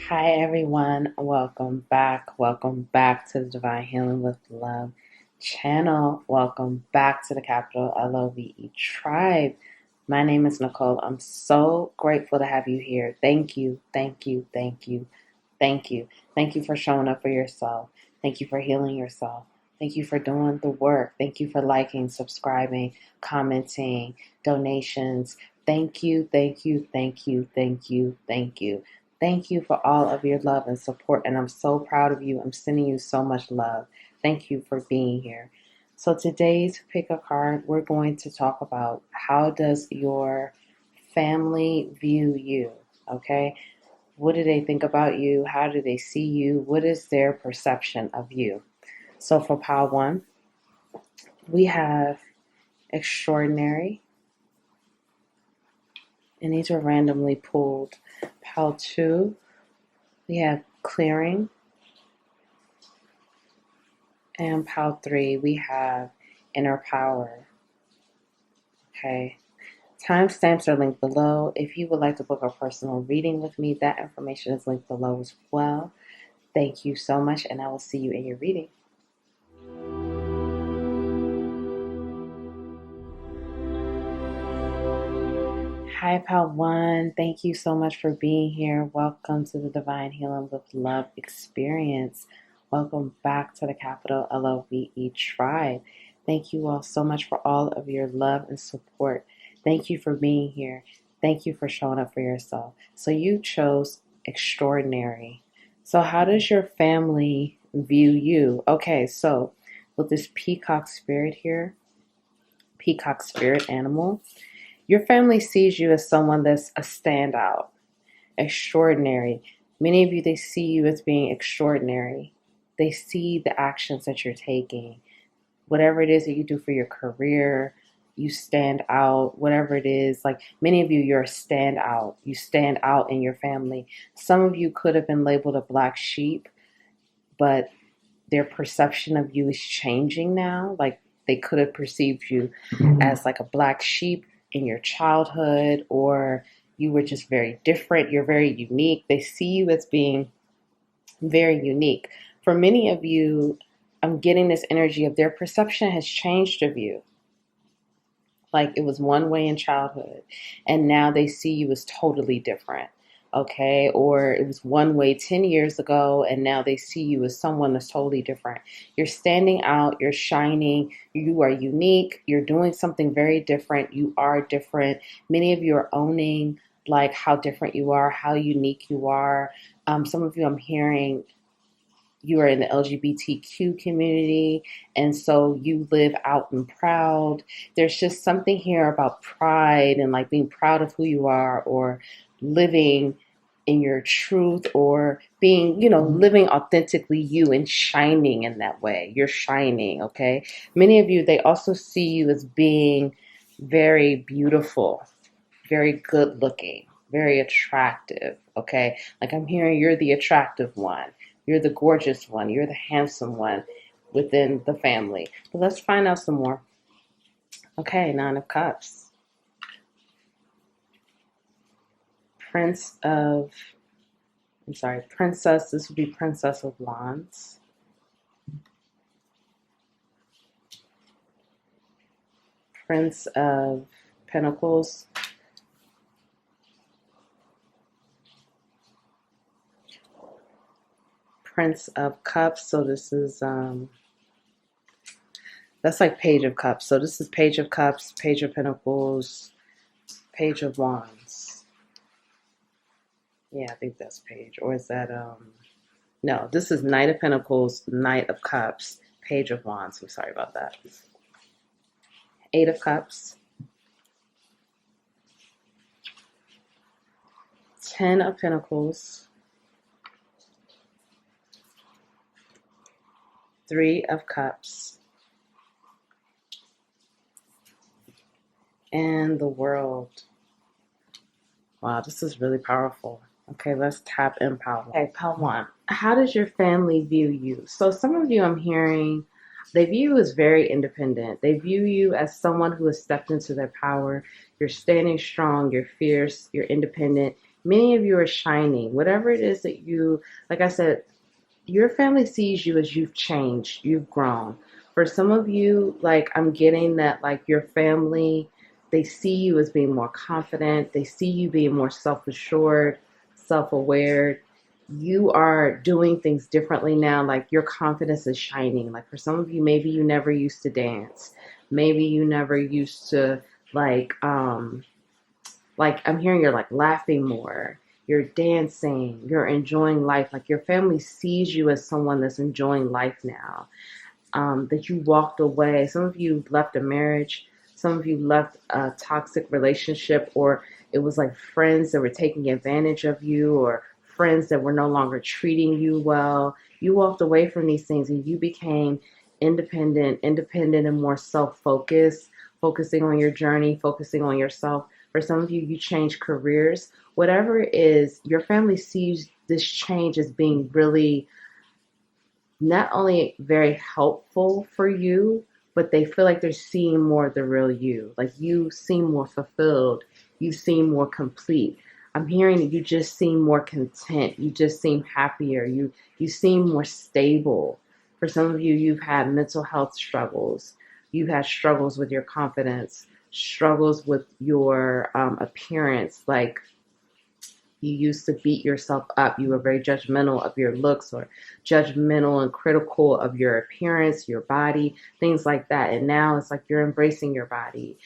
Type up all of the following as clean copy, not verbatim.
Hi everyone, welcome back. Welcome back to the Divine Healing with Love channel. Welcome back to the capital LOVE tribe. My name is Nicole. I'm so grateful to have you here. Thank you, thank you, thank you, thank you. Thank you for showing up for yourself. Thank you for healing yourself. Thank you for doing the work. Thank you for liking, subscribing, commenting, donations. Thank you, thank you, thank you, thank you, thank you. Thank you for all of your love and support, and I'm so proud of you. I'm sending you so much love. Thank you for being here. So today's pick a card, we're going to talk about how does your family view you, okay? What do they think about you? How do they see you? What is their perception of you? So for pile one, we have extraordinary, and these are randomly pulled. Pile two, we have clearing. And pile three, we have inner power. Okay. Timestamps are linked below. If you would like to book a personal reading with me, that information is linked below as well. Thank you so much, and I will see you in your reading. Hi, pile one. Thank you so much for being here. Welcome to the Divine Healing with Love experience. Welcome back to the capital LOVE tribe. Thank you all so much for all of your love and support. Thank you for being here. Thank you for showing up for yourself. So you chose extraordinary. So how does your family view you? Okay, so with this peacock spirit here, peacock spirit animal, your family sees you as someone that's a standout, extraordinary. Many of you, they see you as being extraordinary. They see the actions that you're taking. Whatever it is that you do for your career, you stand out. Whatever it is, like many of you, you're a standout. You stand out in your family. Some of you could have been labeled a black sheep, but their perception of you is changing now. Like they could have perceived you as like a black sheep in your childhood, or you were just very different. You're very unique. They see you as being very unique. For many of you, I'm getting this energy of their perception has changed of you. Like it was one way in childhood, and now they see you as totally different. Okay, or it was one way 10 years ago, and now they see you as someone that's totally different. You're standing out, you're shining, you are unique, you're doing something very different, you are different. Many of you are owning like how different you are, how unique you are. Some of you I'm hearing you are in the LGBTQ community, and so you live out and proud. There's just something here about pride and like being proud of who you are, or living in your truth, or being, living authentically you and shining in that way. You're shining, okay? Many of you, they also see you as being very beautiful, very good looking, very attractive, okay? Like I'm hearing you're the attractive one. You're the gorgeous one. You're the handsome one within the family. But let's find out some more. Okay, Nine of Cups. Princess, this would be Princess of Wands. Prince of Pentacles. Prince of Cups. So this is, that's like Page of Cups. So this is Page of Cups, Page of Pentacles, Page of Wands. Yeah, I think that's Page. Or is that, no, this is Knight of Pentacles, Knight of Cups, Page of Wands. I'm sorry about that. Eight of Cups. 10 of Pentacles. 3 of Cups. And the World. Wow, this is really powerful. Okay, let's tap in pile one. Okay, pile one. How does your family view you? So some of you I'm hearing, they view you as very independent. They view you as someone who has stepped into their power. You're standing strong, you're fierce, you're independent. many of you are shining. Whatever it is that you, like I said, your family sees you as you've changed, you've grown. For some of you, like I'm getting that, like your family, they see you as being more confident, they see you being more self assured, self aware. You are doing things differently now, like your confidence is shining. Like for some of you, maybe you never used to dance, maybe you never used to, like I'm hearing you're like laughing more, you're dancing, you're enjoying life. Like your family sees you as someone that's enjoying life now. That you walked away. Some of you left a marriage, some of you left a toxic relationship, or it was like friends that were taking advantage of you, or friends that were no longer treating you well. You walked away from these things and you became independent and more self-focused, focusing on your journey, focusing on yourself. For some of you, you changed careers. Whatever it is, your family sees this change as being really not only very helpful for you, but they feel like they're seeing more of the real you. Like you seem more fulfilled. You seem more complete. I'm hearing that you just seem more content. You just seem happier. You seem more stable. For some of you, you've had mental health struggles. You've had struggles with your confidence, struggles with your appearance. Like you used to beat yourself up. You were very judgmental of your looks, or judgmental and critical of your appearance, your body, things like that. And now it's like you're embracing your body.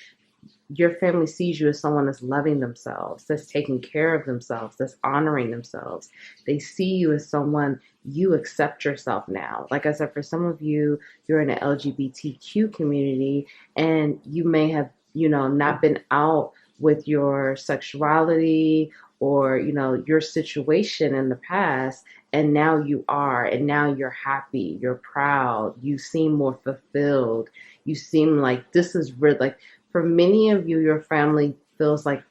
Your family sees you as someone that's loving themselves, that's taking care of themselves, that's honoring themselves. They see you as someone, you accept yourself now. Like I said, for some of you, you're in the LGBTQ community and you may have, not been out with your sexuality or, your situation in the past. And now you are, and now you're happy, you're proud, you seem more fulfilled. You seem like this is real. Like for many of you, your family feels like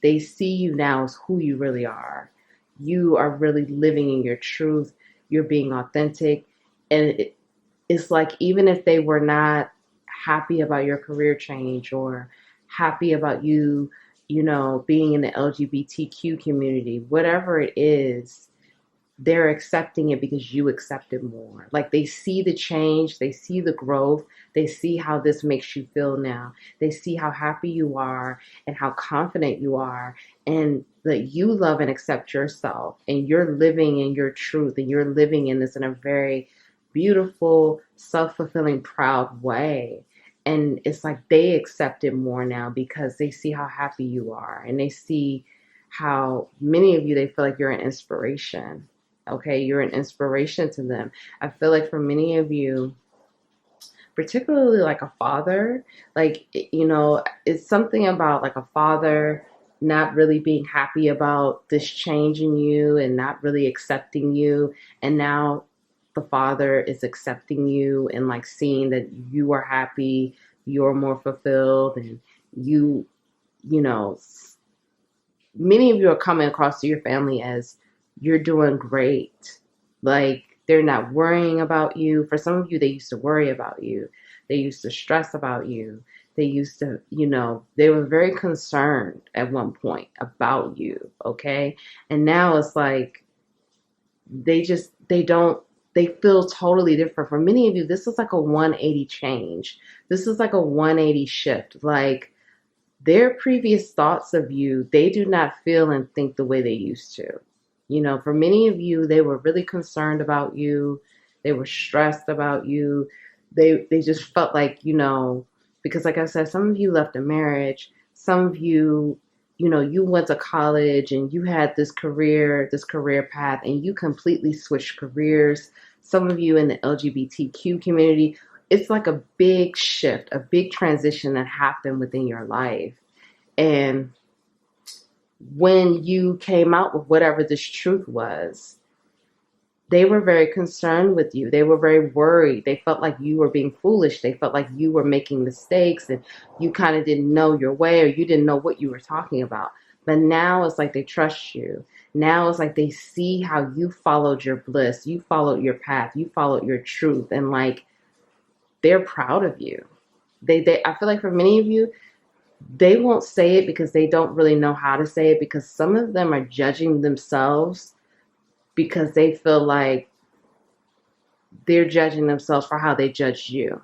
they see you now as who you really are. You are really living in your truth. You're being authentic. And it's like even if they were not happy about your career change or happy about you, being in the LGBTQ community, whatever it is, they're accepting it because you accept it more. Like they see the change, they see the growth, they see how this makes you feel now. They see how happy you are and how confident you are, and that you love and accept yourself, and you're living in your truth, and you're living in this in a very beautiful, self-fulfilling, proud way. And it's like they accept it more now because they see how happy you are, and they see how many of you, they feel like you're an inspiration. Okay, you're an inspiration to them. I feel like for many of you, particularly like a father, like, it's something about like a father not really being happy about this change in you and not really accepting you. And now the father is accepting you and like seeing that you are happy, you're more fulfilled, and you know, many of you are coming across to your family as you're doing great. Like they're not worrying about you. For some of you, they used to worry about you. They used to stress about you. They used to, they were very concerned at one point about you. Okay. And now it's like, they feel totally different. For many of you, this is like a 180 change. This is like a 180 shift. Like, their previous thoughts of you, they do not feel and think the way they used to. For many of you, they were really concerned about you. They were stressed about you. They just felt like, because like I said, some of you left a marriage. Some of you, you went to college and you had this career path, and you completely switched careers. Some of you in the LGBTQ community, it's like a big shift, a big transition that happened within your life. And when you came out with whatever this truth was, they were very concerned with you. They were very worried. They felt like you were being foolish. They felt like you were making mistakes and you kind of didn't know your way, or you didn't know what you were talking about. But now it's like they trust you. Now it's like they see how you followed your bliss, you followed your path, you followed your truth, and like they're proud of you. I feel like for many of you, they won't say it because they don't really know how to say it, because some of them are judging themselves because they feel like they're judging themselves for how they judged you.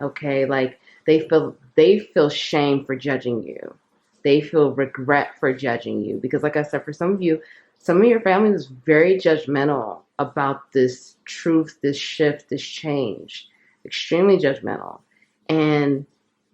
Okay, like they feel shame for judging you. They feel regret for judging you because, like I said, for some of you, some of your family is very judgmental about this truth, this shift, this change, extremely judgmental, and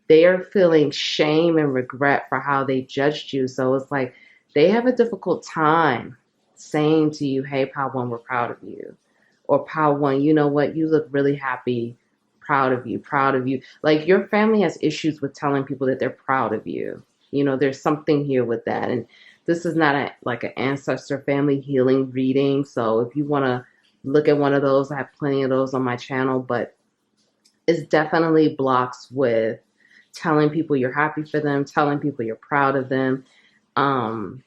they are feeling shame and regret for how they judged you. So it's like they have a difficult time saying to you, "Hey, Pal One, we're proud of you," or "Pal One, you know what? You look really happy. Proud of you, proud of you." Like your family has issues with telling people that they're proud of you. You know, there's something here with that. And this is not like an ancestor family healing reading. So if you want to look at one of those, I have plenty of those on my channel, but it's definitely blocks with telling people you're happy for them, telling people you're proud of them. Um,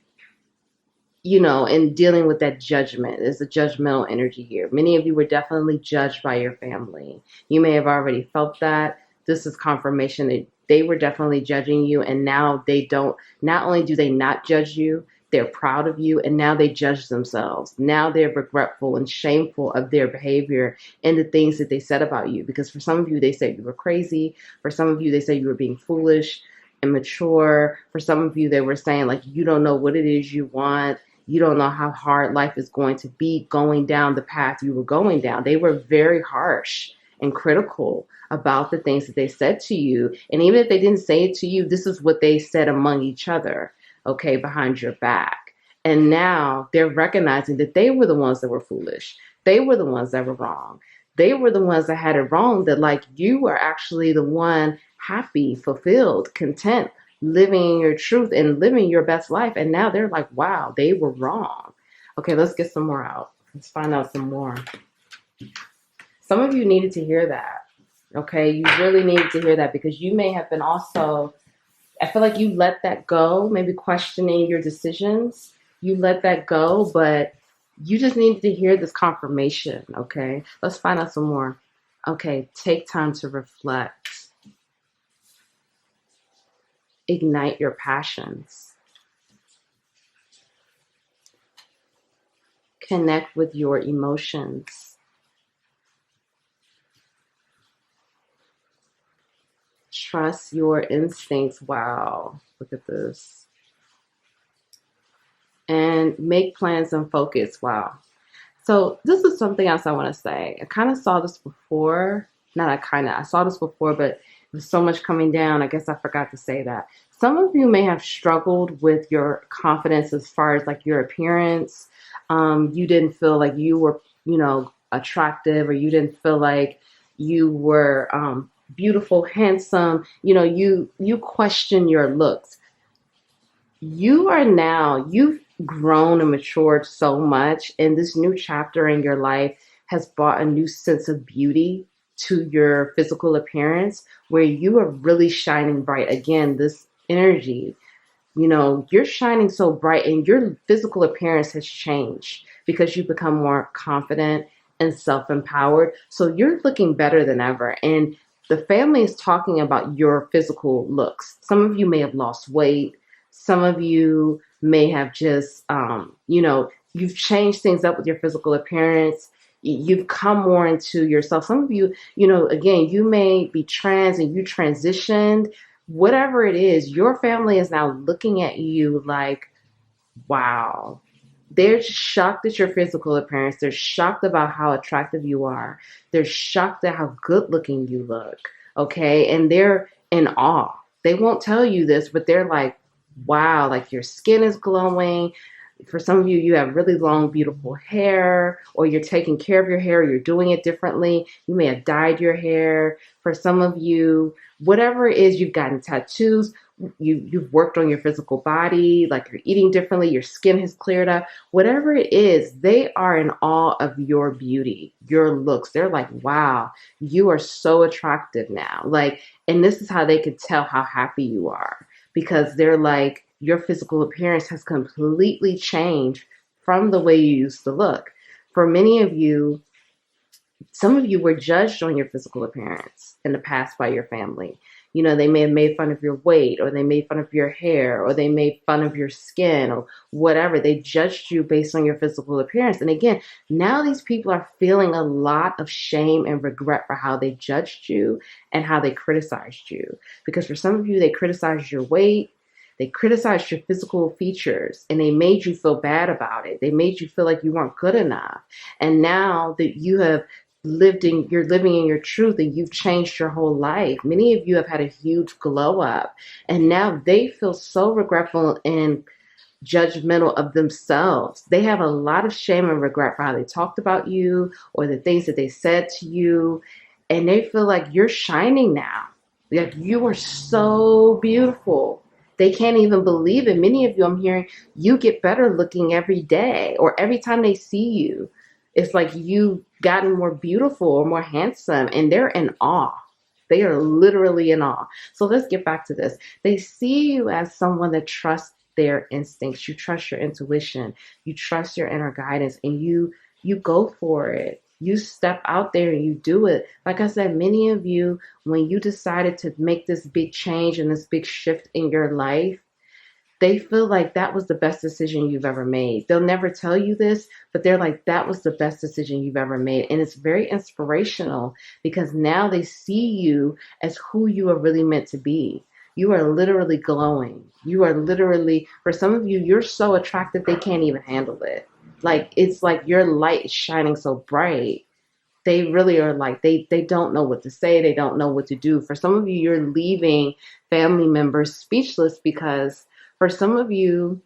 and dealing with that judgment. There's a judgmental energy here. Many of you were definitely judged by your family. You may have already felt that. This is confirmation that they were definitely judging you, and now they don't, not only do they not judge you, they're proud of you, and now they judge themselves. Now they're regretful and shameful of their behavior and the things that they said about you. Because for some of you, they said you were crazy. For some of you, they said you were being foolish, immature. For some of you, they were saying, like, you don't know what it is you want. You don't know how hard life is going to be going down the path you were going down. They were very harsh and critical about the things that they said to you. And even if they didn't say it to you, this is what they said among each other, okay, behind your back. And now they're recognizing that they were the ones that were foolish. They were the ones that were wrong. They were the ones that had it wrong, that like you were actually the one happy, fulfilled, content, living your truth and living your best life. And now they're like, wow, they were wrong. Okay, let's get some more out. Let's find out some more. Some of you needed to hear that. Okay, you really needed to hear that because you may have been also, I feel like you let that go, maybe questioning your decisions. You let that go, but you just needed to hear this confirmation. Okay, let's find out some more. Okay, take time to reflect. Ignite your passions. Connect with your emotions. Trust your instincts. Wow, look at this. And make plans and focus. Wow. So this is something else I want to say. I kind of saw this before. I saw this before, but there's so much coming down. I guess I forgot to say that. Some of you may have struggled with your confidence as far as like your appearance. You didn't feel like you were, attractive, or you didn't feel like you were beautiful, handsome. You question your looks. You've grown and matured so much, and this new chapter in your life has brought a new sense of beauty to your physical appearance, where you are really shining bright. Again, this energy, you're shining so bright, and your physical appearance has changed because you've become more confident and self-empowered. So you're looking better than ever. And the family is talking about your physical looks. Some of you may have lost weight. Some of you may have just, you've changed things up with your physical appearance. You've come more into yourself. Some of you, again, you may be trans and you transitioned. Whatever it is, your family is now looking at you like, wow. They're shocked at your physical appearance. They're shocked about how attractive you are. They're shocked at how good looking you look. Okay. And they're in awe. They won't tell you this, but they're like, wow, like your skin is glowing. For some of you, you have really long, beautiful hair, or you're taking care of your hair, or you're doing it differently. You may have dyed your hair. For some of you, whatever it is, you've gotten tattoos. You've worked on your physical body, like you're eating differently, your skin has cleared up. Whatever it is, they are in awe of your beauty, your looks. They're like, wow, you are so attractive now. Like, and this is how they could tell how happy you are, because they're like, your physical appearance has completely changed from the way you used to look. For many of you, some of you were judged on your physical appearance in the past by your family. You know, they may have made fun of your weight, or they made fun of your hair, or they made fun of your skin, or whatever. They judged you based on your physical appearance. And again, now these people are feeling a lot of shame and regret for how they judged you and how they criticized you. Because for some of you, they criticized your weight, they criticized your physical features, and they made you feel bad about it. They made you feel like you weren't good enough. And now that you're living in your truth, and you've changed your whole life. Many of you have had a huge glow up, and now they feel so regretful and judgmental of themselves. They have a lot of shame and regret for how they talked about you or the things that they said to you. And they feel like you're shining now. Like you are so beautiful. They can't even believe it. Many of you, I'm hearing, you get better looking every day, or every time they see you, it's like you've gotten more beautiful or more handsome, and they're in awe. They are literally in awe. So let's get back to this. They see you as someone that trusts their instincts. You trust your intuition. You trust your inner guidance, and you go for it. You step out there and you do it. Like I said, many of you, when you decided to make this big change and this big shift in your life, they feel like that was the best decision you've ever made. They'll never tell you this, but they're like, that was the best decision you've ever made. And it's very inspirational because now they see you as who you are really meant to be. You are literally glowing. You are literally, for some of you, you're so attractive they can't even handle it. Like, it's like your light is shining so bright. They really are like, they don't know what to say. They don't know what to do. For some of you, you're leaving family members speechless because for some of you,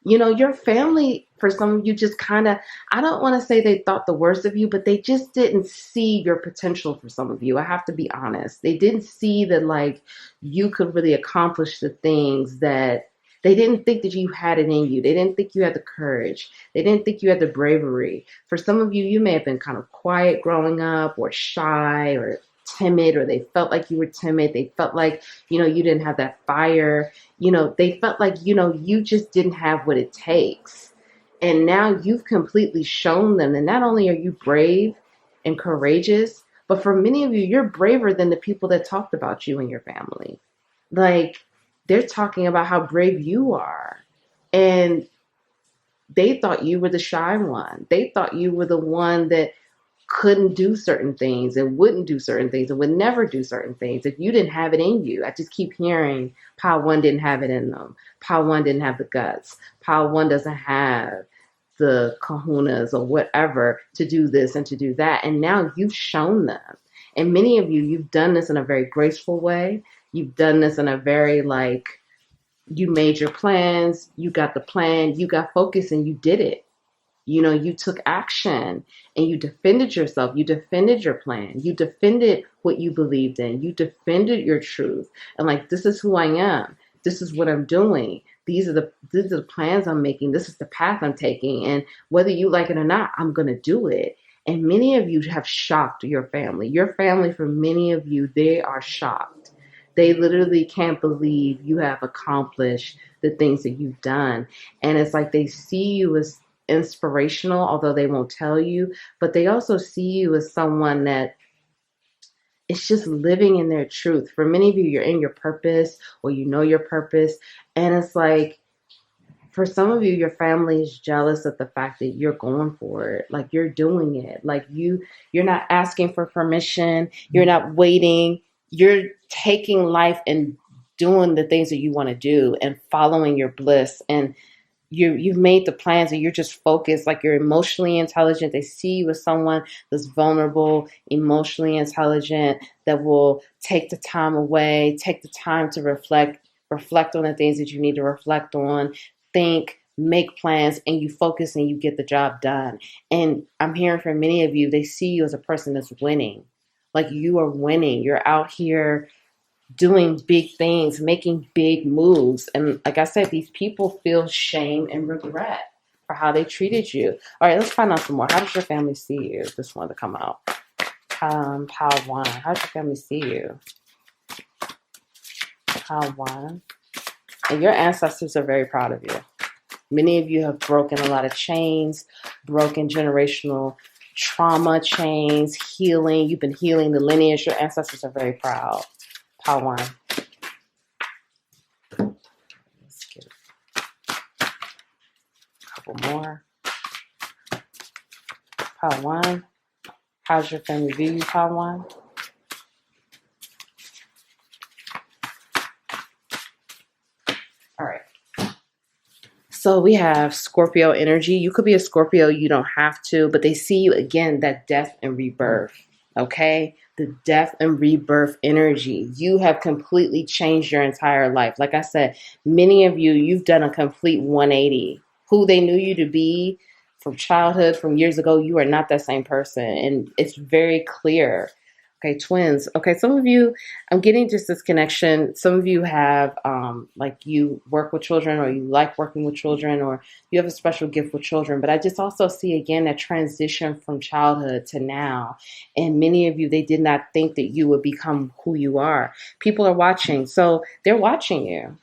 you know, your family, for some of you, just kind of, I don't want to say they thought the worst of you, but they just didn't see your potential for some of you. I have to be honest. They didn't see that, like, you could really accomplish the things that they didn't think that you had it in you. They didn't think you had the courage. They didn't think you had the bravery. For some of you, you may have been kind of quiet growing up, or shy, or timid, or they felt like you were timid. They felt like, you know, you didn't have that fire. You know, they felt like, you know, you just didn't have what it takes. And now you've completely shown them that not only are you brave and courageous, but for many of you, you're braver than the people that talked about you and your family. Like, they're talking about how brave you are. And they thought you were the shy one. They thought you were the one that couldn't do certain things and wouldn't do certain things and would never do certain things if you didn't have it in you. I just keep hearing Pile 1 didn't have it in them. Pile 1 didn't have the guts. Pile 1 doesn't have the kahunas or whatever to do this and to do that. And now you've shown them. And many of you, you've done this in a very graceful way. You've done this in a very, like, you made your plans, you got the plan, you got focused, and you did it. You know, you took action and you defended yourself. You defended your plan. You defended what you believed in. You defended your truth. And like, this is who I am. This is what I'm doing. These are the plans I'm making. This is the path I'm taking. And whether you like it or not, I'm going to do it. And many of you have shocked your family. Your family, for many of you, they are shocked. They literally can't believe you have accomplished the things that you've done. And it's like they see you as inspirational, although they won't tell you, but they also see you as someone that is just living in their truth. For many of you, you're in your purpose, or you know your purpose. And it's like, for some of you, your family is jealous of the fact that you're going for it. Like, you're doing it. Like, you're not asking for permission. You're not waiting. You're taking life and doing the things that you want to do and following your bliss. And you've made the plans and you're just focused. Like, you're emotionally intelligent. They see you as someone that's vulnerable, emotionally intelligent, that will take the time away, take the time to reflect on the things that you need to reflect on, think, make plans, and you focus and you get the job done. And I'm hearing from many of you, they see you as a person that's winning. Like, you are winning. You're out here doing big things, making big moves. And like I said, these people feel shame and regret for how they treated you. All right, let's find out some more. How does your family see you? This one to come out. Pile 1. How does your family see you? Pile 1. And your ancestors are very proud of you. Many of you have broken a lot of chains, broken generational trauma chains, healing. You've been healing the lineage. Your ancestors are very proud. Pile one. Let's get a couple more. Pile one. How's your family view you, pile one? All right. So we have Scorpio energy. You could be a Scorpio, you don't have to, but they see you again, that death and rebirth, okay? The death and rebirth energy. You have completely changed your entire life. Like I said, many of you, you've done a complete 180. Who they knew you to be from childhood, from years ago, you are not that same person. And it's very clear. Okay, twins. Okay, some of you, I'm getting just this connection. Some of you have, like you work with children or you like working with children or you have a special gift with children. But I just also see again that transition from childhood to now. And many of you, they did not think that you would become who you are. People are watching. So they're watching you.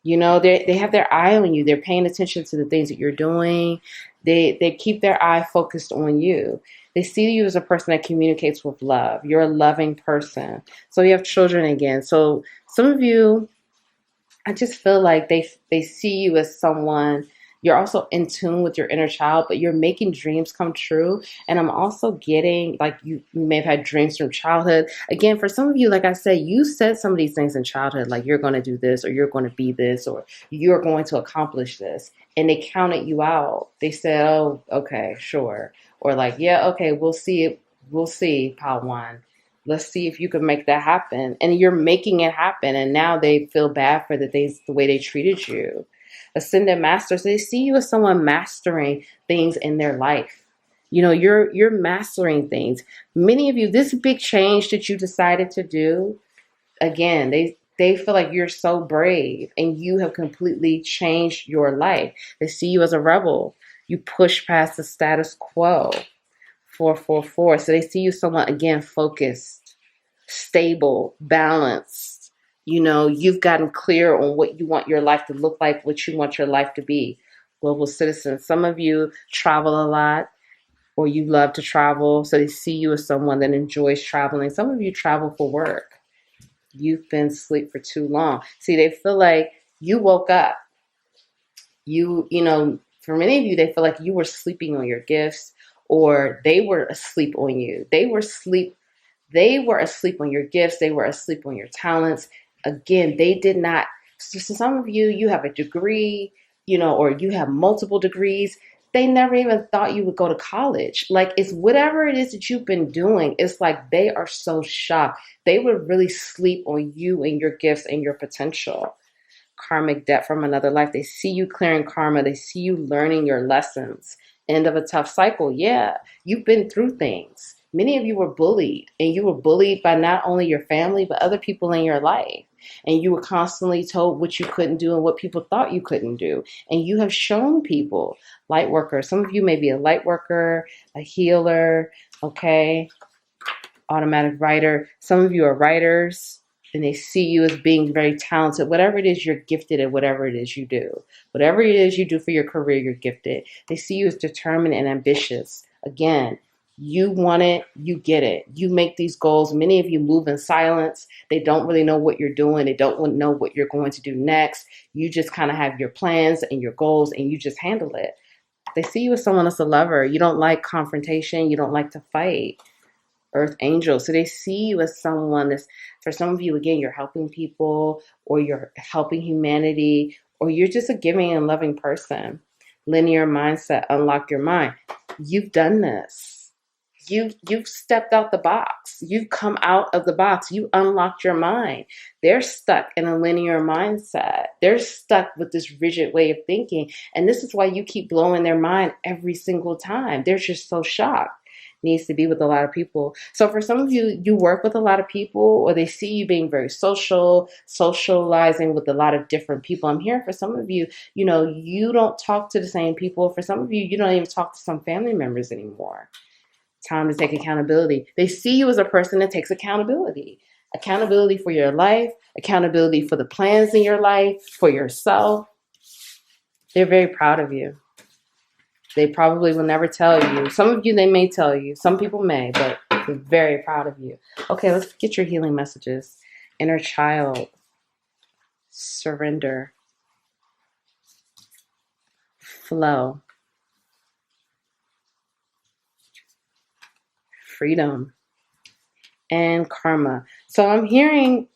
You know, they have their eye on you. They're paying attention to the things that you're doing. They keep their eye focused on you. They see you as a person that communicates with love. You're a loving person. So you have children again. So some of you, I just feel like they see you as someone. You're also in tune with your inner child, but you're making dreams come true. And I'm also getting, like, you may have had dreams from childhood. Again, for some of you, like I said, you said some of these things in childhood, like you're going to do this, or you're going to be this, or you're going to accomplish this. And they counted you out. They said, oh, okay, sure. Or like, yeah, okay, we'll see it. We'll see, pile one. Let's see if you can make that happen. And you're making it happen. And now they feel bad for the way they treated you. Ascended masters, they see you as someone mastering things in their life. You know, you're mastering things. Many of you, this big change that you decided to do, again, they feel like you're so brave and you have completely changed your life. They see you as a rebel. You push past the status quo. 444. So they see you someone, again, focused, stable, balanced. You know, you've gotten clear on what you want your life to look like, what you want your life to be. Global citizen. Some of you travel a lot or you love to travel. So they see you as someone that enjoys traveling. Some of you travel for work. You've been asleep for too long. See, they feel like you woke up. You know, for many of you, they feel like you were sleeping on your gifts or they were asleep on you. They were asleep on your gifts. They were asleep on your talents. Again, they did not. So some of you, you have a degree, you know, or you have multiple degrees. They never even thought you would go to college. Like, it's whatever it is that you've been doing. It's like they are so shocked. They would really sleep on you and your gifts and your potential. Karmic debt from another life. They see you clearing karma. They see you learning your lessons. End of a tough cycle. Yeah, you've been through things. Many of you were bullied, and you were bullied by not only your family, but other people in your life. And you were constantly told what you couldn't do and what people thought you couldn't do. And you have shown people, light worker. Some of you may be a light worker, a healer, okay, automatic writer. Some of you are writers. And they see you as being very talented. Whatever it is, you're gifted at whatever it is you do. Whatever it is you do for your career, you're gifted. They see you as determined and ambitious. Again, you want it, you get it. You make these goals. Many of you move in silence. They don't really know what you're doing. They don't know what you're going to do next. You just kind of have your plans and your goals and you just handle it. They see you as someone that's a lover. You don't like confrontation. You don't like to fight. Earth angel. So they see you as someone that's, for some of you, again, you're helping people or you're helping humanity or you're just a giving and loving person. Linear mindset, unlock your mind. You've done this. You've stepped out the box. You've come out of the box. You unlocked your mind. They're stuck in a linear mindset. They're stuck with this rigid way of thinking. And this is why you keep blowing their mind every single time. They're just so shocked. Needs to be with a lot of people. So for some of you, you work with a lot of people or they see you being very socializing with a lot of different people. I'm hearing for some of you, you know, you don't talk to the same people. For some of you, you don't even talk to some family members anymore. Time to take accountability. They see you as a person that takes accountability. Accountability for your life, accountability for the plans in your life, for yourself. They're very proud of you. They probably will never tell you. Some of you, they may tell you. Some people may, but they're very proud of you. Okay, let's get your healing messages. inner child, surrender, flow, freedom, and karma. So I'm hearing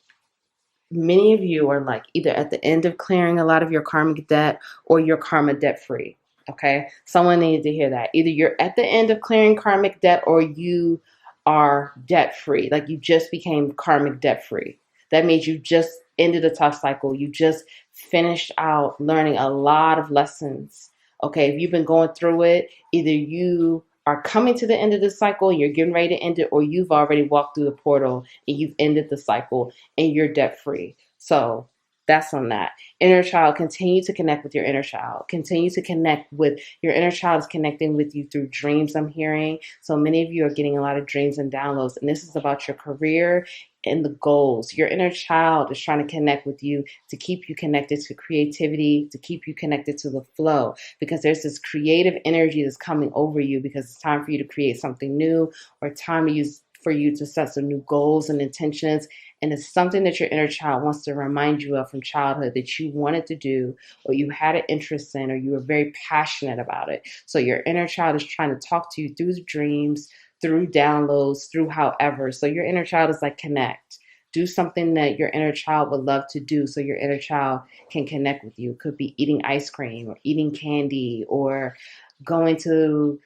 many of you are like either at the end of clearing a lot of your karmic debt or you're karma debt free. Okay. Someone needed to hear that. Either you're at the end of clearing karmic debt or you are debt free. Like you just became karmic debt free. That means you just ended a tough cycle. You just finished out learning a lot of lessons. Okay. If you've been going through it, either you are coming to the end of the cycle and you're getting ready to end it, or you've already walked through the portal and you've ended the cycle and you're debt free. So that's on that. Inner child, continue to connect with your inner child. Continue to connect with your inner child is connecting with you through dreams, I'm hearing. So many of you are getting a lot of dreams and downloads, and this is about your career and the goals. Your inner child is trying to connect with you to keep you connected to creativity, to keep you connected to the flow, because there's this creative energy that's coming over you because it's time for you to create something new or time to use for you to set some new goals and intentions. And it's something that your inner child wants to remind you of from childhood that you wanted to do or you had an interest in or you were very passionate about it. So your inner child is trying to talk to you through dreams, through downloads, through however. So your inner child is like, connect. Do something that your inner child would love to do so your inner child can connect with you. It could be eating ice cream or eating candy or going to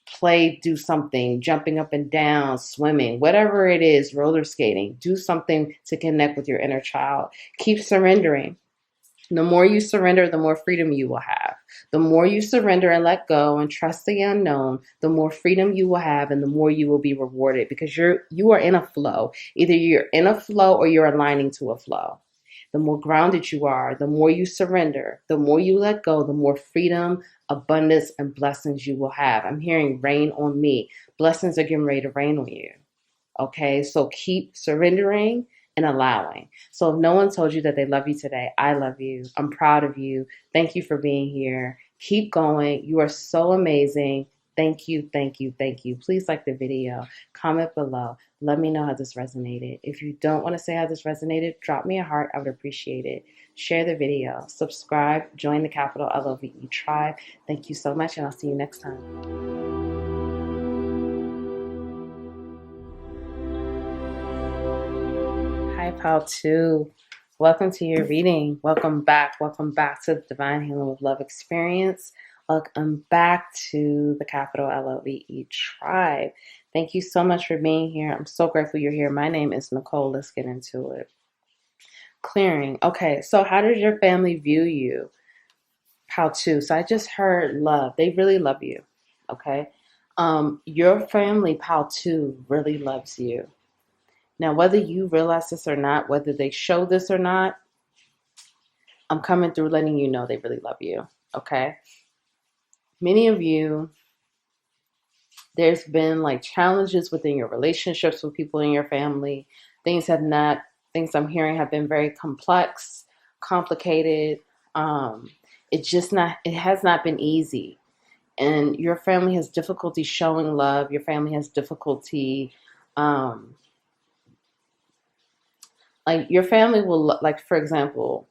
play, do something, jumping up and down, swimming, whatever it is, roller skating. Do something to connect with your inner child. Keep surrendering. The more you surrender, the more freedom you will have. The more you surrender and let go and trust the unknown, the more freedom you will have and the more you will be rewarded, because you are in a flow. Either you're in a flow or you're aligning to a flow. The more grounded you are, the more you surrender, the more you let go, the more freedom, abundance, and blessings you will have. I'm hearing rain on me. Blessings are getting ready to rain on you. Okay, so keep surrendering and allowing. So if no one told you that they love you today, I love you. I'm proud of you. Thank you for being here. Keep going. You are so amazing. Thank you, thank you, thank you. Please like the video, comment below. Let me know how this resonated. If you don't want to say how this resonated, drop me a heart. I would appreciate it. Share the video, subscribe, join the Capital LOVE tribe. Thank you so much, and I'll see you next time. Hi, Pal 2. Welcome to your reading. Welcome back. Welcome back to the Divine Healing with Love experience. Welcome back to the Capital LOVE tribe. Thank you so much for being here. I'm so grateful you're here. My name is Nicole. Let's get into it. Clearing. Okay, so how does your family view you? Pal 2. So I just heard love. They really love you. Okay. Your family, Pal 2, really loves you. Now, whether you realize this or not, whether they show this or not, I'm coming through letting you know they really love you, okay? Many of you, there's been like challenges within your relationships with people in your family. Things I'm hearing have been very complex, complicated. It has not been easy. And your family has difficulty showing love. Your family has difficulty, like your family will, like, for example,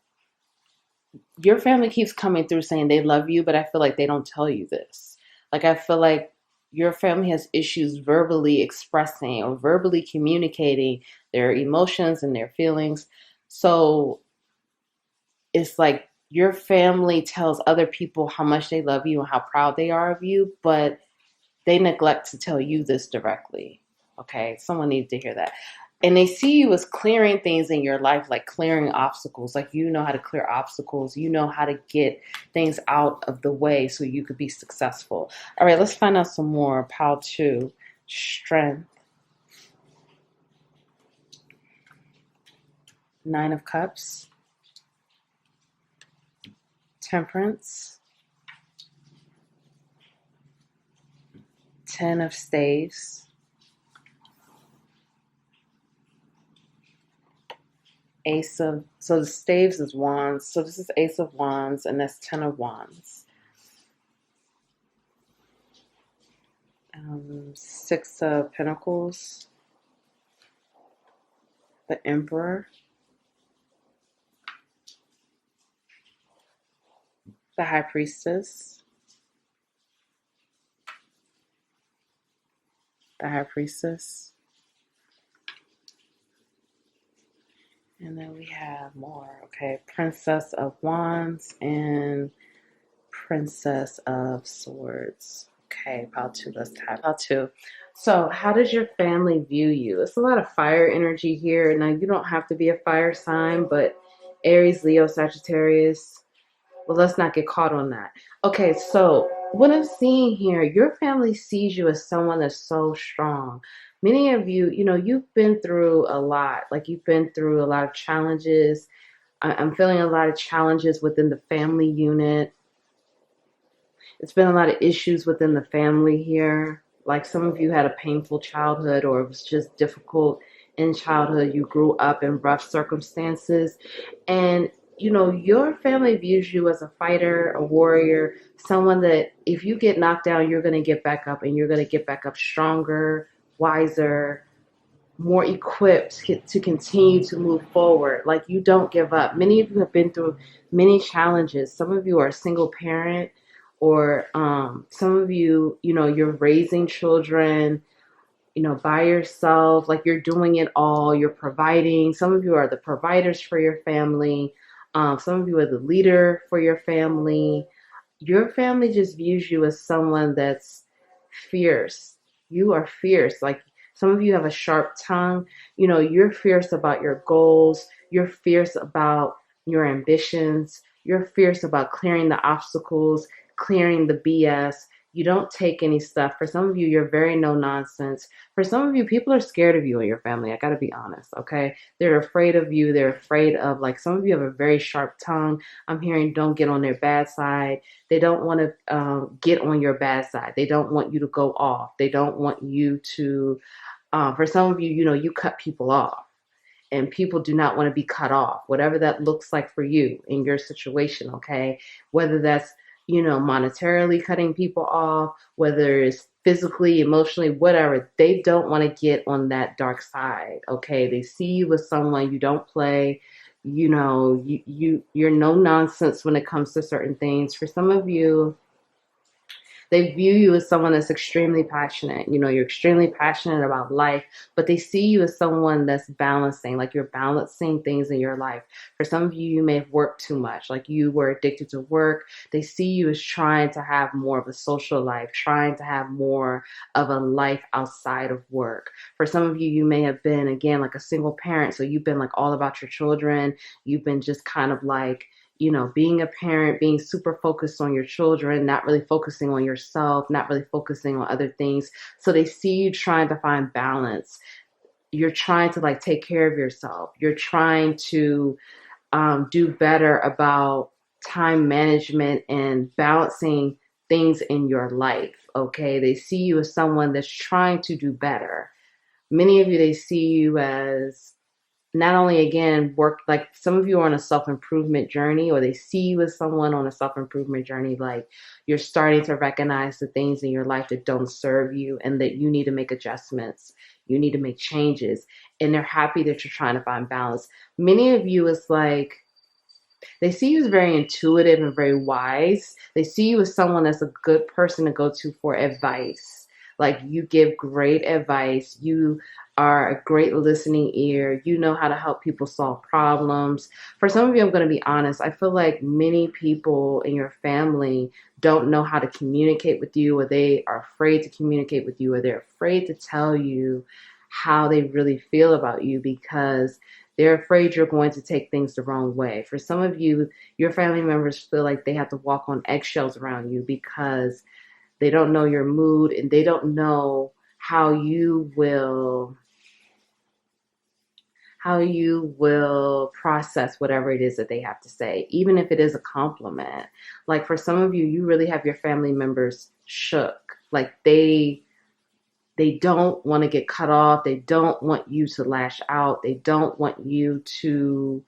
your family keeps coming through saying they love you, but I feel like they don't tell you this. Like, I feel like your family has issues verbally expressing or verbally communicating their emotions and their feelings. So it's like your family tells other people how much they love you and how proud they are of you, but they neglect to tell you this directly. Okay, someone needs to hear that. And they see you as clearing things in your life, like clearing obstacles. Like, you know how to clear obstacles. You know how to get things out of the way so you could be successful. All right, let's find out some more. Pile 2, strength. 9 of Cups. Temperance. 10 of Staves. So the Staves is Wands. So this is Ace of Wands, and that's 10 of Wands. 6 of Pentacles. the Emperor, the High Priestess, the High Priestess. And then we have more. Okay, Princess of Wands and Princess of Swords. Okay, pile two. Let's tap pile two. So, how does your family view you? It's a lot of fire energy here. Now, you don't have to be a fire sign, but Aries, Leo, Sagittarius. Well, let's not get caught on that. Okay, so what I'm seeing here, your family sees you as someone that's so strong. Many of you, you've been through a lot. Like you've been through a lot of challenges. I'm feeling a lot of challenges within the family unit. It's been a lot of issues within the family here. Like some of you had a painful childhood, or it was just difficult in childhood. You grew up in rough circumstances. And, your family views you as a fighter, a warrior, someone that if you get knocked down, you're going to get back up, and you're going to get back up stronger, wiser, more equipped to continue to move forward. Like you don't give up. Many of you have been through many challenges. Some of you are a single parent, or some of you, you're raising children, by yourself. Like you're doing it all. You're providing. Some of you are the providers for your family. Some of you are the leader for your family. Your family just views you as someone that's fierce. You are fierce. Like some of you have a sharp tongue. You're fierce about your goals. You're fierce about your ambitions. You're fierce about clearing the obstacles, clearing the BS. You don't take any stuff. For some of you, you're very no nonsense. For some of you, people are scared of you and your family. I got to be honest, okay? They're afraid of you. They're afraid of, like, some of you have a very sharp tongue. I'm hearing don't get on their bad side. They don't want to get on your bad side. They don't want you to go off. They don't want you to, for some of you, you cut people off. And people do not want to be cut off, whatever that looks like for you in your situation, okay? Whether that's, monetarily cutting people off, whether it's physically, emotionally, whatever, they don't want to get on that dark side, okay? They see you as someone you don't play, you're no nonsense when it comes to certain things. For some of you, they view you as someone that's extremely passionate. You're extremely passionate about life, but they see you as someone that's balancing, like you're balancing things in your life. For some of you, you may have worked too much, like you were addicted to work. They see you as trying to have more of a social life, trying to have more of a life outside of work. For some of you, you may have been, again, like a single parent. So you've been like all about your children. You've been just kind of like, being a parent, being super focused on your children, not really focusing on yourself, not really focusing on other things. So they see you trying to find balance. You're trying to like take care of yourself. You're trying to do better about time management and balancing things in your life. Okay. They see you as someone that's trying to do better. Many of you, they see you as not only, again, work, like some of you are on a self-improvement journey, or they see you as someone on a self-improvement journey, like you're starting to recognize the things in your life that don't serve you and that you need to make adjustments, you need to make changes, and they're happy that you're trying to find balance. Many of you, is like they see you as very intuitive and very wise. They see you as someone that's a good person to go to for advice. Like you give great advice. You are a great listening ear. You know how to help people solve problems. For some of you, I'm going to be honest. I feel like many people in your family don't know how to communicate with you, or they are afraid to communicate with you, or they're afraid to tell you how they really feel about you because they're afraid you're going to take things the wrong way. For some of you, your family members feel like they have to walk on eggshells around you because they don't know your mood and they don't know how you will process whatever it is that they have to say, even if it is a compliment. Like for some of you, you really have your family members shook. Like they don't want to get cut off. They don't want you to lash out. They don't want you to,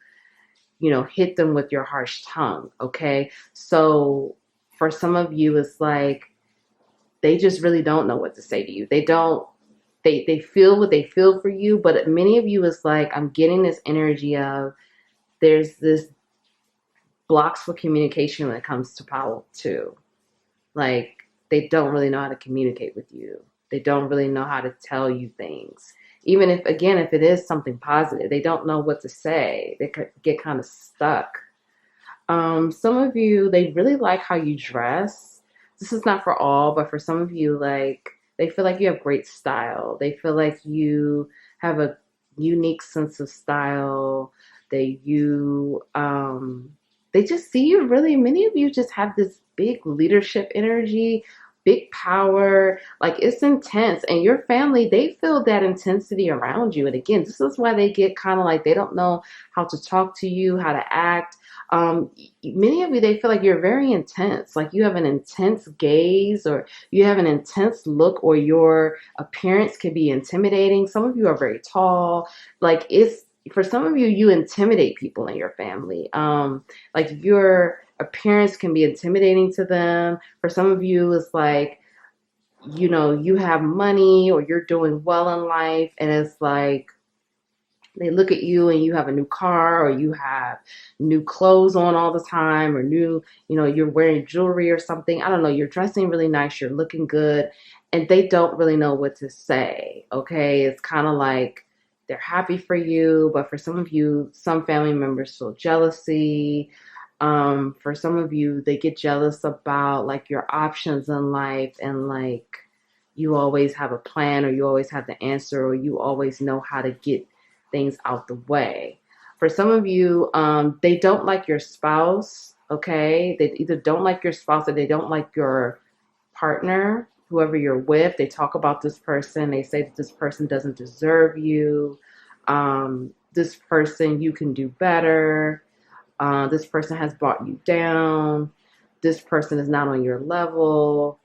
hit them with your harsh tongue. Okay. So for some of you, it's like, they just really don't know what to say to you. They don't they feel what they feel for you, but many of you is like, I'm getting this energy of there's this blocks for communication when it comes to power too. Like, they don't really know how to communicate with you. They don't really know how to tell you things. Even if, again, if it is something positive, they don't know what to say. They could get kind of stuck. Some of you, they really like how you dress. This is not for all, but for some of you, like, they feel like you have great style. They feel like you have a unique sense of style. They just see you really, many of you just have this big leadership energy, big power, like it's intense. And your family, they feel that intensity around you. And again, this is why they get kind of like they don't know how to talk to you, how to act. Many of you, they feel like you're very intense, like you have an intense gaze or you have an intense look, or your appearance can be intimidating. Some of you are very tall. Like, it's for some of you, you intimidate people in your family. Like, your appearance can be intimidating to them. For some of you, it's like, you have money or you're doing well in life, and it's like, they look at you and you have a new car or you have new clothes on all the time, or you're wearing jewelry or something. I don't know. You're dressing really nice. You're looking good. And they don't really know what to say. Okay. It's kind of like they're happy for you, but for some of you, some family members feel jealousy. For some of you, they get jealous about like your options in life, and like you always have a plan, or you always have the answer, or you always know how to get things out the way. For some of you, they don't like your spouse, okay? They either don't like your spouse or they don't like your partner, whoever you're with. They talk about this person. They say that this person doesn't deserve you. This person, you can do better. This person has brought you down. This person is not on your level.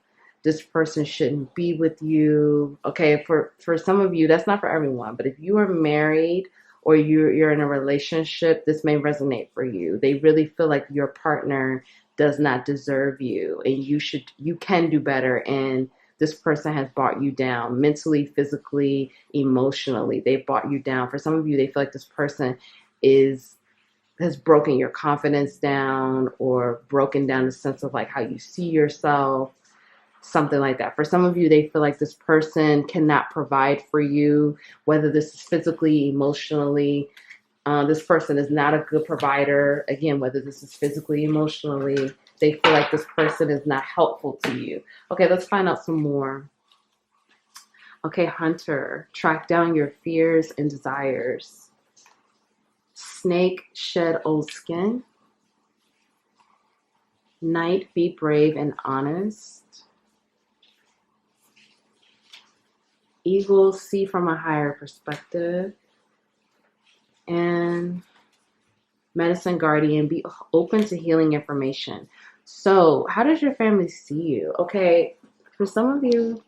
This person shouldn't be with you. Okay, for some of you, that's not for everyone, but if you are married or you're in a relationship, this may resonate for you. They really feel like your partner does not deserve you, and you can do better, and this person has brought you down mentally, physically, emotionally. They brought you down. For some of you, they feel like this person has broken your confidence down, or broken down the sense of like how you see yourself, something like that. For some of you, they feel like this person cannot provide for you, whether this is physically, emotionally. This person is not a good provider. Again, whether this is physically, emotionally, they feel like this person is not helpful to you. Okay, let's find out some more. Okay, Hunter, track down your fears and desires. Snake, shed old skin. Knight, be brave and honest. Eagle, see from a higher perspective. And medicine guardian, be open to healing information. So how does your family see you? Okay, for some of you,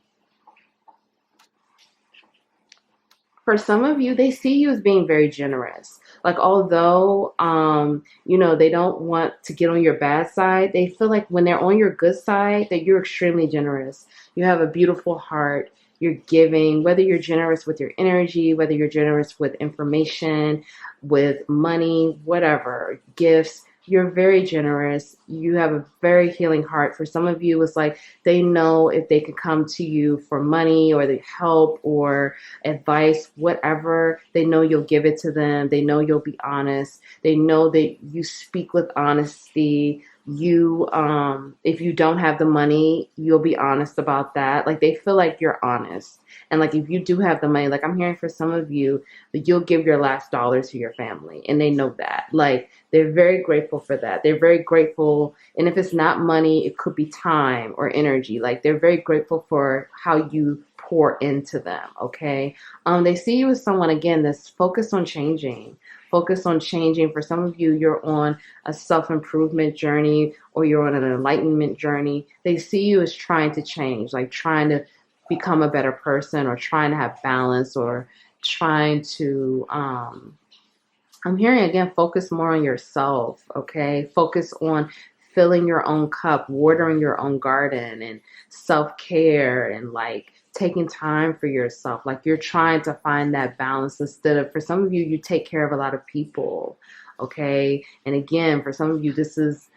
they see you as being very generous. Like, although, they don't want to get on your bad side, they feel like when they're on your good side, that you're extremely generous. You have a beautiful heart. You're giving, whether you're generous with your energy, whether you're generous with information, with money, whatever, gifts. You're very generous. You have a very healing heart. For some of you, it's like they know if they can come to you for money or the help or advice, whatever, they know you'll give it to them. They know you'll be honest. They know that you speak with honesty. If you don't have the money, you'll be honest about that. Like, they feel like you're honest. And like, if you do have the money, like I'm hearing for some of you, that you'll give your last dollar to your family, and they know that. Like, they're very grateful for that. They're very grateful. And if it's not money, it could be time or energy. Like, they're very grateful for how you pour into them. Okay. They see you as someone, again, that's focused on changing. Focus on changing. For some of you, you're on a self-improvement journey, or you're on an enlightenment journey. They see you as trying to change, like trying to become a better person, or trying to have balance, or trying to, I'm hearing again, focus more on yourself, okay? Focus on filling your own cup, watering your own garden, and self-care, and like taking time for yourself. Like you're trying to find that balance instead of, for some of you, you take care of a lot of people. Okay. And again, for some of you, this is,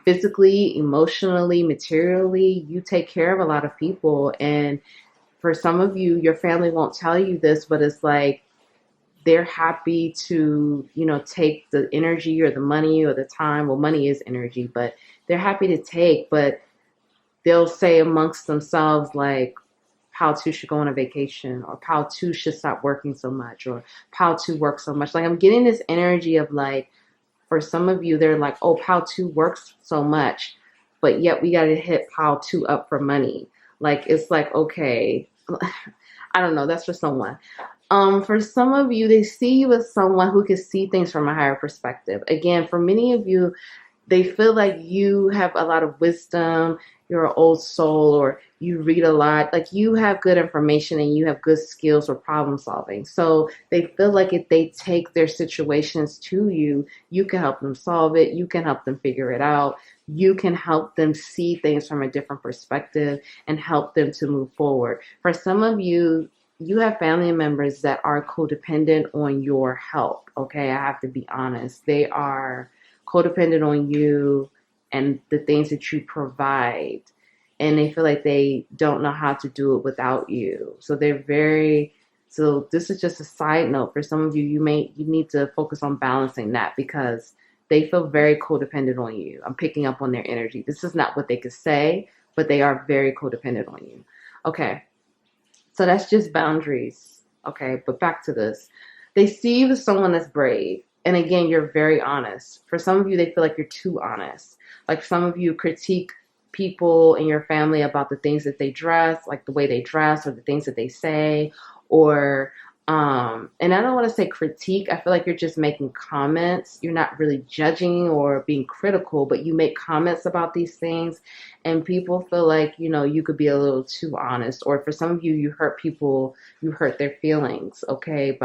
physically, emotionally, materially, you take care of a lot of people. And for some of you, your family won't tell you this, but it's like they're happy to, take the energy or the money or the time. Well, money is energy, but they're happy to take, but they'll say amongst themselves, like, Pal 2 should go on a vacation, or Pal 2 should stop working so much, or Pal 2 works so much. Like, I'm getting this energy of like, for some of you, they're like, oh, Pal 2 works so much, but yet we got to hit Pal 2 up for money. Like, it's like, okay, I don't know. That's for someone. For some of you, they see you as someone who can see things from a higher perspective. Again, for many of you, they feel like you have a lot of wisdom, you're an old soul, or you read a lot, like you have good information and you have good skills for problem solving. So they feel like if they take their situations to you, you can help them solve it, you can help them figure it out, you can help them see things from a different perspective and help them to move forward. For some of you, you have family members that are codependent on your help. Okay, I have to be honest. They are codependent on you and the things that you provide, and they feel like they don't know how to do it without you. So so this is just a side note. For some of you, you need to focus on balancing that, because they feel very codependent on you. I'm picking up on their energy. This is not what they could say, but they are very codependent on you. Okay, so that's just boundaries. Okay, but back to this. They see you as someone that's brave. And again, you're very honest. For some of you, they feel like you're too honest. Like some of you critique people in your family about the things that they dress, like the way they dress or the things that they say, or and I don't want to say critique. I feel like you're just making comments. You're not really judging or being critical, but you make comments about these things, and people feel like, you could be a little too honest. Or for some of you, you hurt people, you hurt their feelings, okay?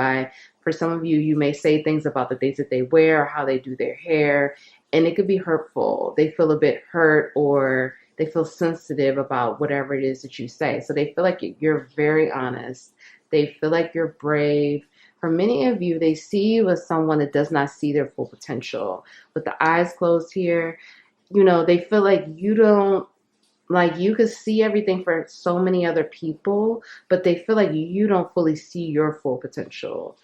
For some of you, you may say things about the things that they wear or how they do their hair, and it could be hurtful. They feel a bit hurt, or they feel sensitive about whatever it is that you say. So they feel like you're very honest. They feel like you're brave. For many of you, they see you as someone that does not see their full potential. With the eyes closed here, they feel like you don't, like you could see everything for so many other people, but they feel like you don't fully see your full potential.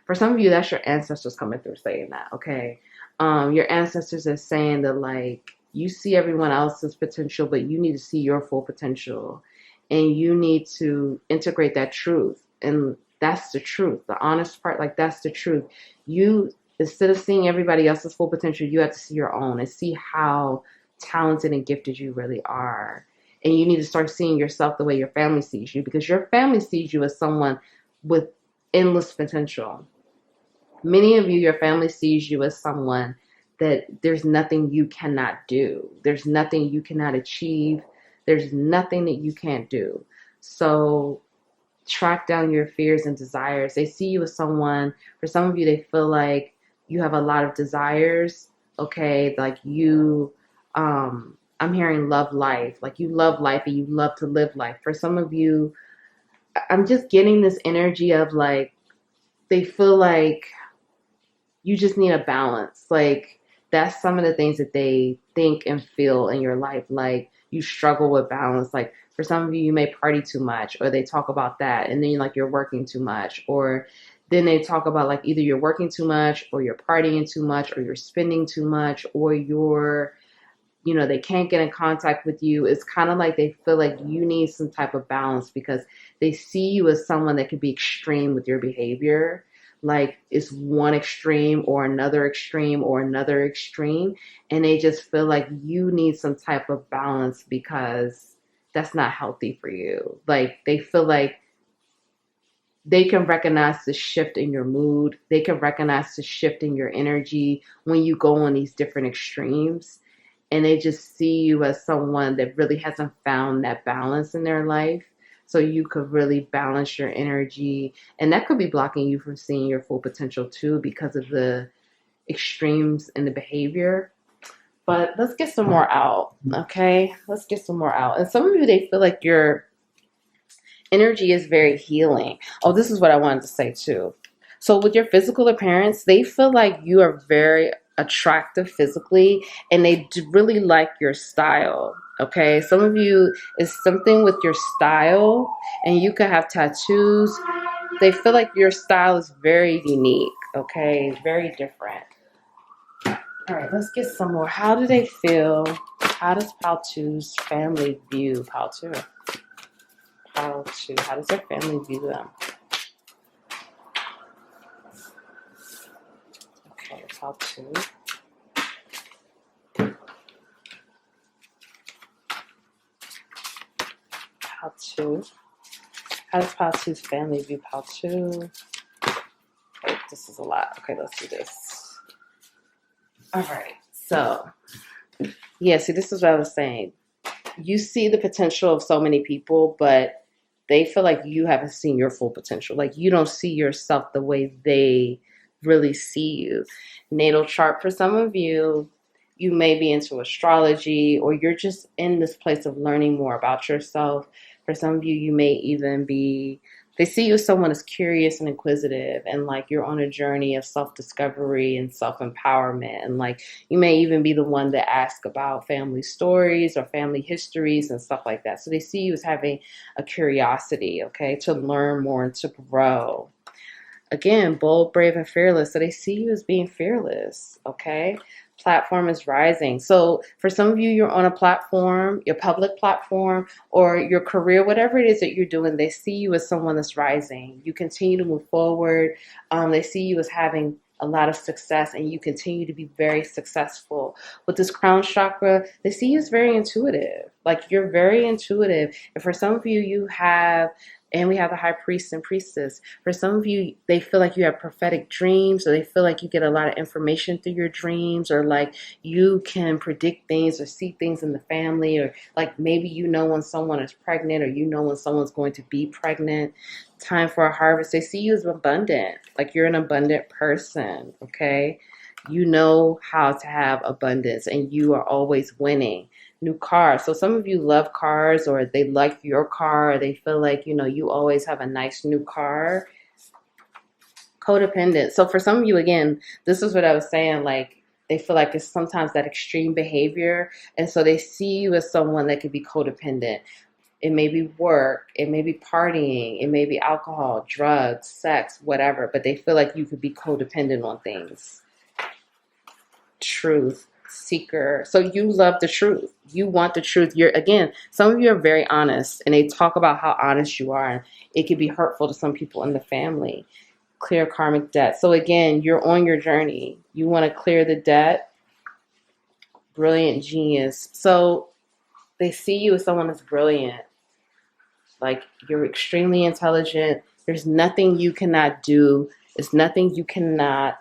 For some of you, that's your ancestors coming through saying that, okay? Your ancestors are saying that, like, you see everyone else's potential, but you need to see your full potential. And you need to integrate that truth. And that's the truth. The honest part, like, that's the truth. You, instead of seeing everybody else's full potential, you have to see your own and see how talented and gifted you really are. And you need to start seeing yourself the way your family sees you, because your family sees you as someone with endless potential. Many of you, your family sees you as someone that there's nothing you cannot do. There's nothing you cannot achieve. There's nothing that you can't do. So track down your fears and desires. They see you as someone, for some of you, they feel like you have a lot of desires. Okay, like I'm hearing love life. Like you love life and you love to live life. For some of you, I'm just getting this energy of like, they feel like you just need a balance. Like that's some of the things that they think and feel in your life. Like you struggle with balance. Like for some of you, you may party too much, or they talk about that, and then you're working too much, or then they talk about like either you're working too much, or you're partying too much, or you're spending too much, or they can't get in contact with you. It's kind of like they feel like you need some type of balance, because they see you as someone that can be extreme with your behavior. Like it's one extreme or another extreme or another extreme. And they just feel like you need some type of balance, because that's not healthy for you. Like they feel like they can recognize the shift in your mood. They can recognize the shift in your energy when you go on these different extremes. And they just see you as someone that really hasn't found that balance in their life. So you could really balance your energy. And that could be blocking you from seeing your full potential too, because of the extremes in the behavior. But let's get some more out, okay? Let's get some more out. And some of you, they feel like you're energy is very healing. Oh, this is what I wanted to say too. So with your physical appearance, they feel like you are very attractive physically, and they really like your style. Okay, some of you is something with your style, and you could have tattoos. They feel like your style is very unique. Okay, very different. All right, let's get some more. How do they feel? How does Pal 2's family view Pal 2? Pal 2, how does their family view them? Okay, Pal 2. Pal 2. How does Pal 2's family view Pal 2? Wait, this is a lot. Okay, let's do this. All right, so, yeah, see, this is what I was saying. You see the potential of so many people, but they feel like you haven't seen your full potential. Like you don't see yourself the way they really see you. Natal chart for some of you, you may be into astrology, or you're just in this place of learning more about yourself. For some of you, you may even be, they see you as someone that's curious and inquisitive, and like you're on a journey of self-discovery and self-empowerment. And like you may even be the one that asks about family stories or family histories and stuff like that. So they see you as having a curiosity, okay, to learn more and to grow. Again, bold, brave, and fearless. So they see you as being fearless, okay? Platform is rising. So for some of you, you're on a platform, your public platform, or your career, whatever it is that you're doing, they see you as someone that's rising. You continue to move forward. They see you as having a lot of success, and you continue to be very successful. With this crown chakra, they see you as very intuitive. Like you're very intuitive. And for some of you, you have, and we have the high priest and priestess. For some of you, they feel like you have prophetic dreams, or they feel like you get a lot of information through your dreams, or like you can predict things or see things in the family, or like maybe you know when someone is pregnant, or you know when someone's going to be pregnant. Time for a harvest. They see you as abundant, like you're an abundant person, okay? You know how to have abundance, and you are always winning. New car. So some of you love cars, or they like your car, or they feel like, you know, you always have a nice new car. Codependent. So for some of you, again, this is what I was saying, like they feel like it's sometimes that extreme behavior, and so they see you as someone that could be codependent. It may be work, it may be partying, it may be alcohol, drugs, sex, whatever, but they feel like you could be codependent on things. Truth seeker. So you love the truth. You want the truth. You're, again, some of you are very honest, and they talk about how honest you are. It could be hurtful to some people in the family. Clear karmic debt. So again, you're on your journey. You want to clear the debt. Brilliant genius. So they see you as someone that's brilliant. Like you're extremely intelligent. There's nothing you cannot do. There's nothing you cannot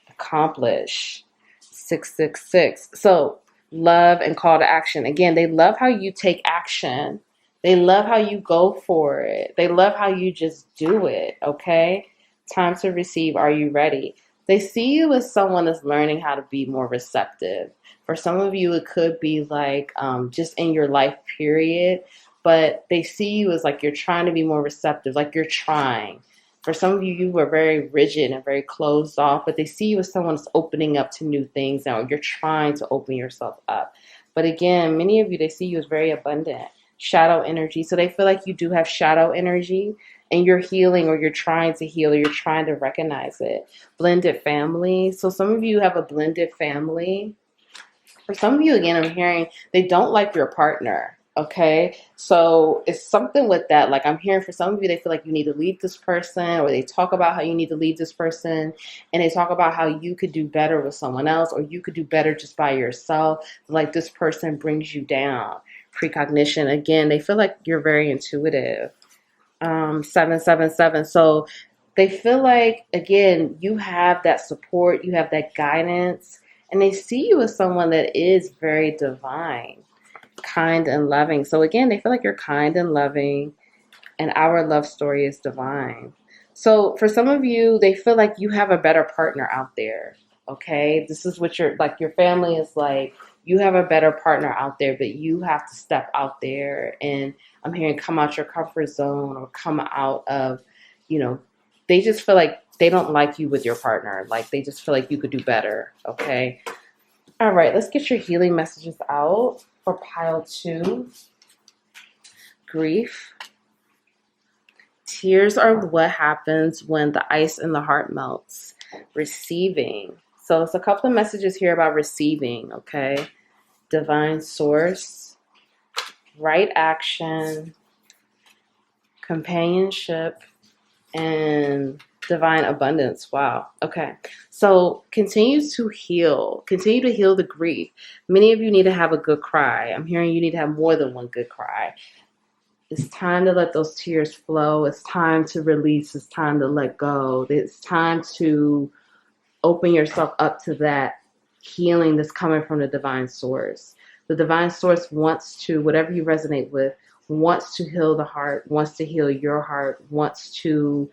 accomplish. 666. So love and call to action. Again, they love how you take action. They love how you go for it. They love how you just do it. Okay. Time to receive. Are you ready? They see you as someone that's learning how to be more receptive. For some of you, it could be like just in your life period, but they see you as like you're trying to be more receptive, like you're trying. For some of you, you were very rigid and very closed off, but they see you as someone that's opening up to new things now. You're trying to open yourself up. But again, many of you, they see you as very abundant. Shadow energy. So they feel like you do have shadow energy, and you're healing, or you're trying to heal, or you're trying to recognize it. Blended family. So some of you have a blended family. For some of you, again, I'm hearing they don't like your partner. Okay, so it's something with that. Like I'm hearing for some of you, they feel like you need to leave this person, or they talk about how you need to leave this person, and they talk about how you could do better with someone else, or you could do better just by yourself. Like this person brings you down. Precognition. Again, they feel like you're very intuitive. 777. So they feel like, again, you have that support, you have that guidance, and they see you as someone that is very divine. Kind and loving. So again, they feel like you're kind and loving, and our love story is divine. So for some of you, they feel like you have a better partner out there. Okay, this is what your family is like. you have a better partner out there, but you have to step out there. And I'm hearing come out your comfort zone, or come out of, they just feel like they don't like you with your partner. Like they just feel like you could do better. Okay. All right. Let's get your healing messages out for pile 2. Grief. Tears are what happens when the ice in the heart melts. Receiving. So it's a couple of messages here about receiving, okay? Divine source, right action, companionship, and divine abundance. Wow. Okay. So continue to heal. Continue to heal the grief. Many of you need to have a good cry. I'm hearing you need to have more than one good cry. It's time to let those tears flow. It's time to release. It's time to let go. It's time to open yourself up to that healing that's coming from the divine source. The divine source wants to, whatever you resonate with, wants to heal the heart, wants to heal your heart, wants to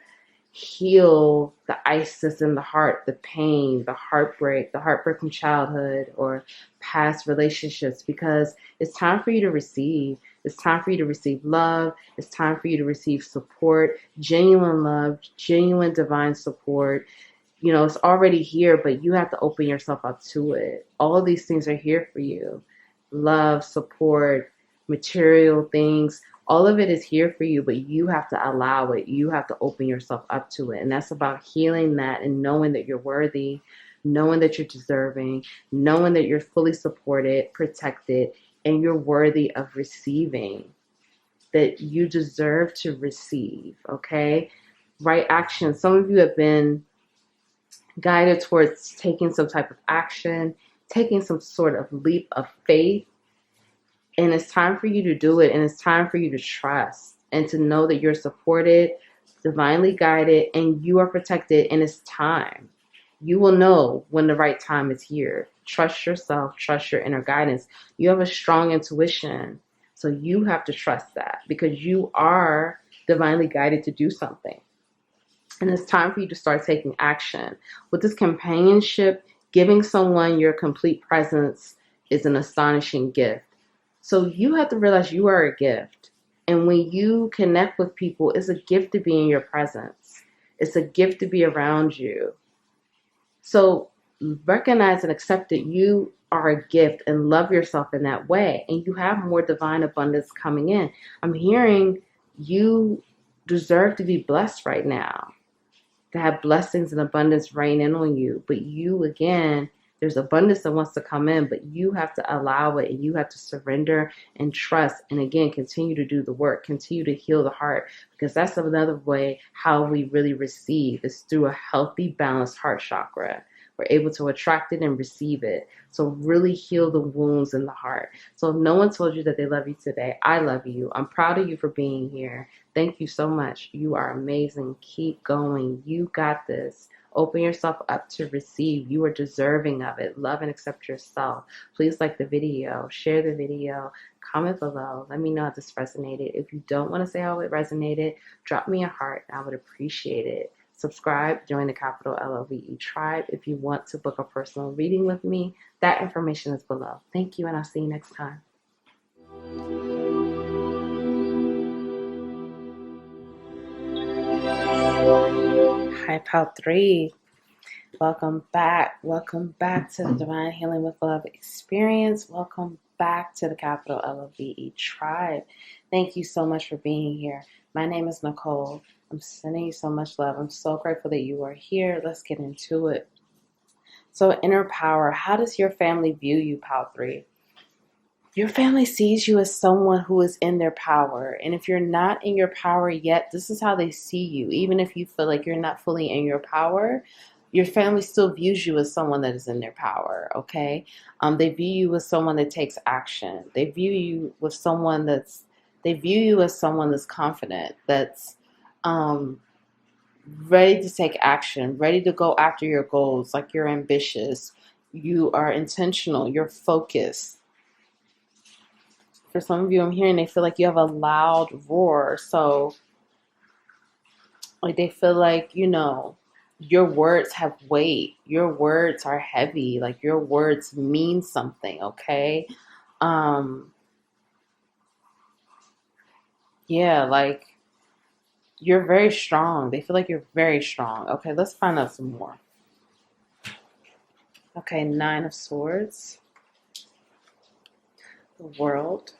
heal the ice that's in the heart, the pain, the heartbreak from childhood or past relationships, because it's time for you to receive. It's time for you to receive love. It's time for you to receive support, genuine love, genuine divine support. It's already here, but you have to open yourself up to it. All of these things are here for you. Love, support, material things, all of it is here for you, but you have to allow it. You have to open yourself up to it. And that's about healing that and knowing that you're worthy, knowing that you're deserving, knowing that you're fully supported, protected, and you're worthy of receiving, that you deserve to receive, okay? Right action. Some of you have been guided towards taking some type of action, taking some sort of leap of faith. And it's time for you to do it. And it's time for you to trust and to know that you're supported, divinely guided, and you are protected. And it's time. You will know when the right time is here. Trust yourself, trust your inner guidance. You have a strong intuition. So you have to trust that because you are divinely guided to do something. And it's time for you to start taking action. With this companionship, giving someone your complete presence is an astonishing gift. So you have to realize you are a gift. And when you connect with people, it's a gift to be in your presence. It's a gift to be around you. So recognize and accept that you are a gift and love yourself in that way. And you have more divine abundance coming in. I'm hearing you deserve to be blessed right now, to have blessings and abundance rain in on you. But you, again, there's abundance that wants to come in, but you have to allow it and you have to surrender and trust. And again, continue to do the work, continue to heal the heart, because that's another way how we really receive is through a healthy, balanced heart chakra. We're able to attract it and receive it. So really heal the wounds in the heart. So if no one told you that they love you today, I love you. I'm proud of you for being here. Thank you so much. You are amazing. Keep going. You got this. Open yourself up to receive. You are deserving of it. Love and accept yourself. Please like the video, share the video, comment below. Let me know how this resonated. If you don't want to say how it resonated, drop me a heart. I would appreciate it. Subscribe, join the capital LOVE tribe. If you want to book a personal reading with me, that information is below. Thank you, and I'll see you next time. Hi, Pal 3. Welcome back. Welcome back to the Divine Healing with Love experience. Welcome back to the capital LOVE tribe. Thank you so much for being here. My name is Nicole. I'm sending you so much love. I'm so grateful that you are here. Let's get into it. So, inner power. How does your family view you, Pal 3? Your family sees you as someone who is in their power. And if you're not in your power yet, this is how they see you. Even if you feel like you're not fully in your power, your family still views you as someone that is in their power, okay? They view you as someone that takes action. They view you as someone that's confident, that's ready to take action, ready to go after your goals, like you're ambitious, you are intentional, you're focused. For some of you, I'm hearing they feel like you have a loud roar. So like they feel like, your words have weight. Your words are heavy. Like your words mean something, okay? Um, yeah, like you're very strong. They feel like you're very strong. Okay, let's find out some more. Okay, Nine of Swords, the World,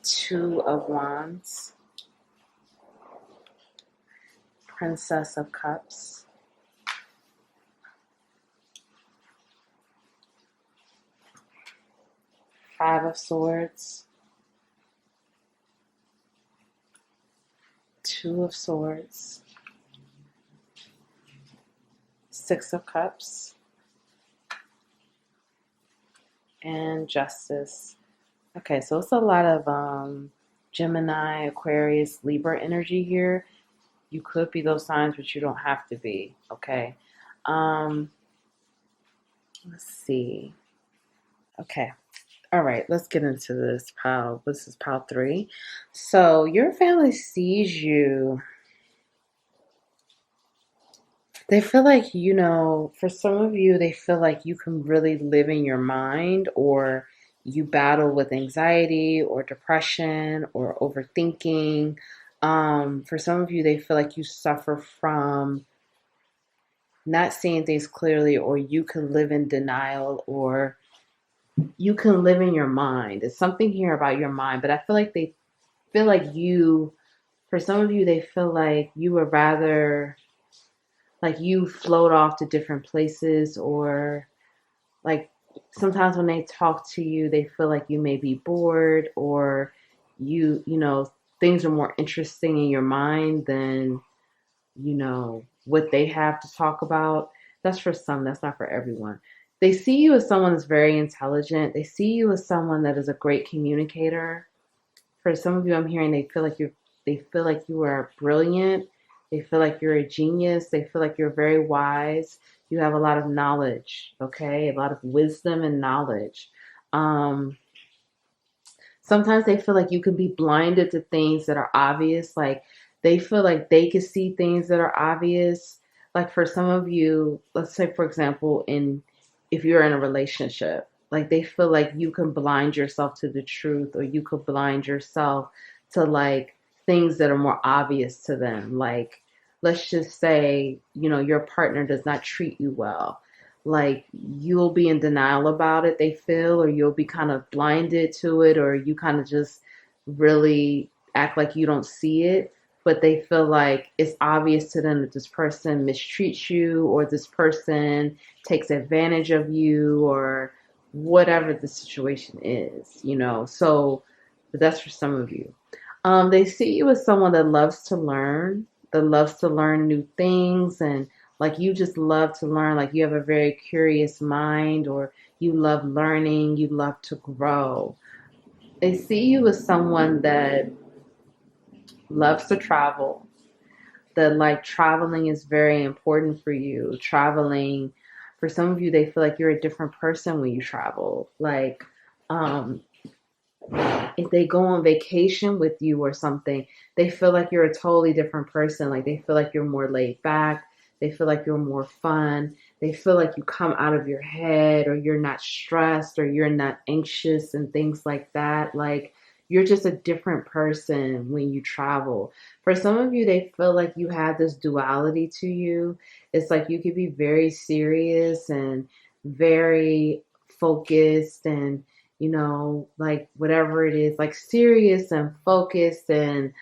Two of Wands, Princess of Cups, Five of Swords, Two of Swords, Six of Cups, and Justice. Okay, so it's a lot of Gemini, Aquarius, Libra energy here. You could be those signs, but you don't have to be. Okay. Um, let's see. Okay. All right, let's get into this, pal. This is pal 3. So your family sees you. They feel like, for some of you, they feel like you can really live in your mind, or you battle with anxiety or depression or overthinking. For some of you, they feel like you suffer from not seeing things clearly, or you can live in denial, or you can live in your mind. It's something here about your mind, but I feel like they feel like for some of you, they feel like you would rather, like you float off to different places, or like sometimes when they talk to you, they feel like you may be bored, or things are more interesting in your mind than, what they have to talk about. That's for some, that's not for everyone. They see you as someone that's very intelligent. They see you as someone that is a great communicator. For some of you, I'm hearing they feel like you are brilliant. They feel like you're a genius. They feel like you're very wise. You have a lot of knowledge, okay? A lot of wisdom and knowledge. Um, Sometimes they feel like you can be blinded to things that are obvious. Like they feel like they can see things that are obvious. Like for some of you, let's say for example, if you're in a relationship, like they feel like you can blind yourself to the truth, or you could blind yourself to like things that are more obvious to them. Like let's just say, your partner does not treat you well, like you'll be in denial about it, they feel, or you'll be kind of blinded to it, or you kind of just really act like you don't see it, but they feel like it's obvious to them that this person mistreats you, or this person takes advantage of you, or whatever the situation is, so but that's for some of you. They see you as someone that loves to learn, that loves to learn new things, and like you just love to learn, like you have a very curious mind, or you love learning, you love to grow. They see you as someone that loves to travel, that like traveling is very important for you. Traveling, for some of you, they feel like you're a different person when you travel. Like, um, if they go on vacation with you or something, they feel like you're a totally different person. Like they feel like you're more laid back. They feel like you're more fun. They feel like you come out of your head, or you're not stressed, or you're not anxious and things like that. Like you're just a different person when you travel. For some of you, they feel like you have this duality to you. It's like you could be very serious and very focused, and like whatever it is, like serious and focused, and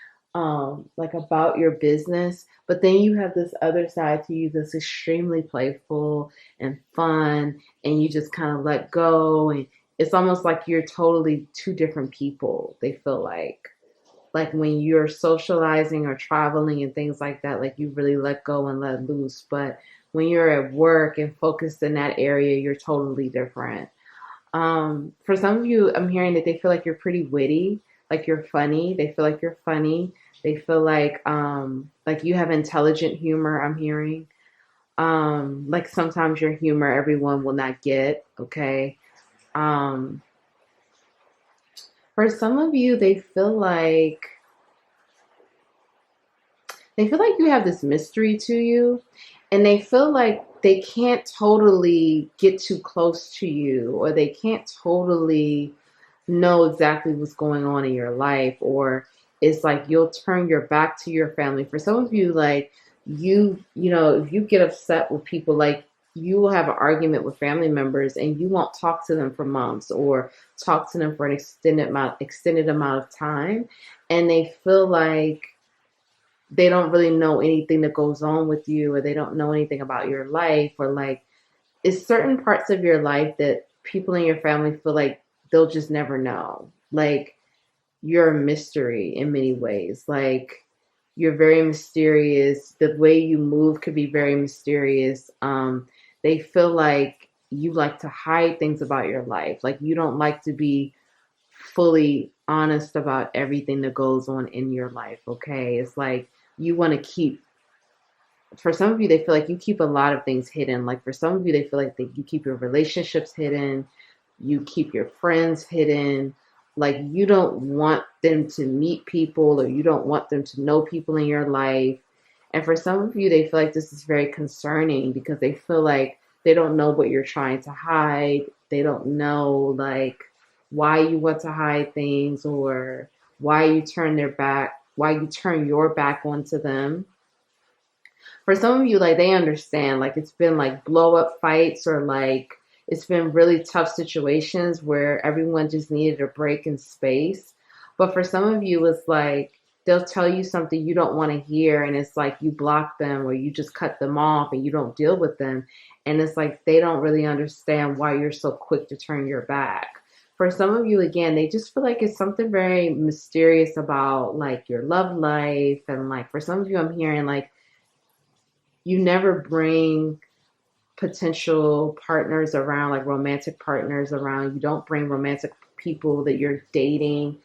like about your business. But then you have this other side to you that's extremely playful and fun, and you just kind of let go, and it's almost like you're totally two different people. They feel like when you're socializing or traveling and things like that, like you really let go and let loose. But when you're at work and focused in that area, you're totally different. For some of you, I'm hearing that they feel like you're pretty witty, like you're funny. They feel like you're funny. They feel like you have intelligent humor, I'm hearing. Like sometimes your humor everyone will not get, okay? Um, for some of you, they feel like they feel like you have this mystery to you, and they feel like they can't totally get too close to you, or they can't totally know exactly what's going on in your life, or it's like you'll turn your back to your family. For some of you, like you know, if you get upset with people, like you will have an argument with family members and you won't talk to them for months or talk to them for an extended amount of time, and they feel like they don't really know anything that goes on with you, or they don't know anything about your life, or like it's certain parts of your life that people in your family feel like they'll just never know. Like you're a mystery in many ways. Like you're very mysterious. The way you move could be very mysterious. They feel like you like to hide things about your life. Like you don't like to be fully honest about everything that goes on in your life. Okay. It's like you want to keep, for some of you, they feel like you keep a lot of things hidden. Like for some of you, they feel like you keep your relationships hidden, you keep your friends hidden. Like you don't want them to meet people, or you don't want them to know people in your life. And for some of you, they feel like this is very concerning because they feel like they don't know what you're trying to hide. They don't know like why you want to hide things, or why you turn your back onto them. For some of you, like they understand, like it's been like blow up fights, or like it's been really tough situations where everyone just needed a break in space. But for some of you, it's like they'll tell you something you don't want to hear, and it's like you block them or you just cut them off and you don't deal with them. And it's like they don't really understand why you're so quick to turn your back. For some of you, again, they just feel like it's something very mysterious about like your love life. And like for some of you, I'm hearing like you never bring potential partners around, like romantic partners around. You don't bring romantic people that you're dating.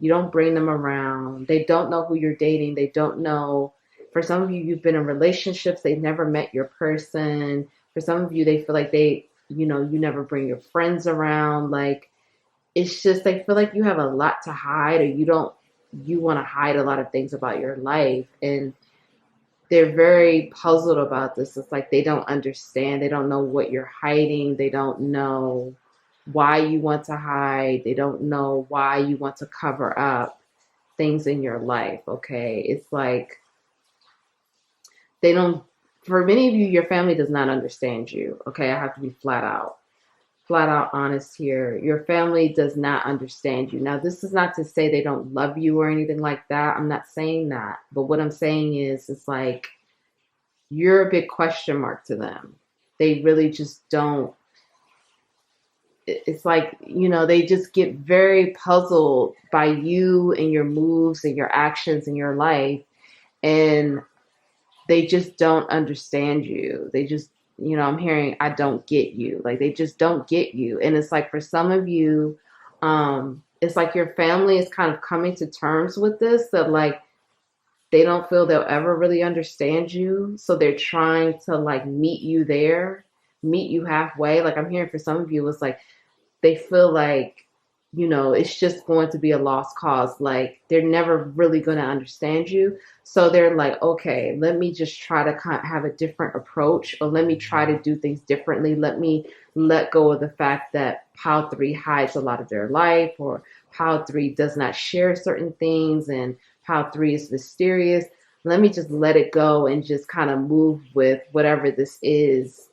You don't bring them around. They don't know who you're dating. They don't know. For some of you, you've been in relationships. They've never met your person. For some of you, they feel like you never bring your friends around. Like, it's just, they feel like you have a lot to hide, or you want to hide a lot of things about your life. And they're very puzzled about this. It's like they don't understand. They don't know what you're hiding. They don't know why you want to hide. They don't know why you want to cover up things in your life. Okay. It's like they don't, for many of you, your family does not understand you. Okay. I have to be flat out honest here. Your family does not understand you. Now, this is not to say they don't love you or anything like that. I'm not saying that. But what I'm saying is, it's like you're a big question mark to them. They really just don't. It's like, they just get very puzzled by you and your moves and your actions in your life. And they just don't understand you. They just, I'm hearing, I don't get you. Like they just don't get you. And it's like for some of you, it's like your family is kind of coming to terms with this, that like they don't feel they'll ever really understand you. So they're trying to like meet you halfway. Like I'm hearing for some of you, it's like they feel like, it's just going to be a lost cause. Like they're never really going to understand you. So they're like, okay, let me just try to kind of have a different approach, or let me try to do things differently. Let me let go of the fact that Pile 3 hides a lot of their life, or Pile 3 does not share certain things, and Pile 3 is mysterious. Let me just let it go and just kind of move with whatever this is.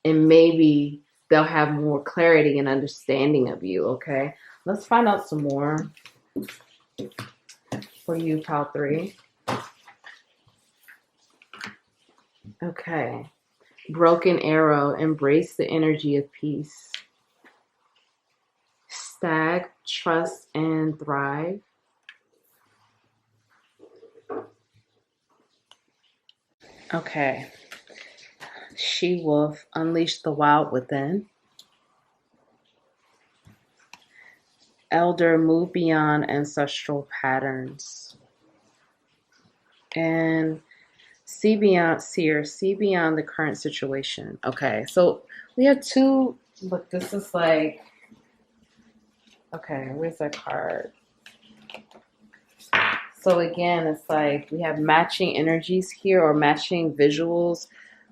And maybe they'll have more clarity and understanding of you. Okay, let's find out some more for you, Pile 3. Okay, Broken Arrow, embrace the energy of peace. Stag, trust and thrive. Okay, She Wolf, unleash the wild within. Elder, move beyond ancestral patterns. And see beyond, seer, see beyond the current situation. Okay, so we have two. Look, this is like, okay, where's that card? So again, it's like we have matching energies here, or matching visuals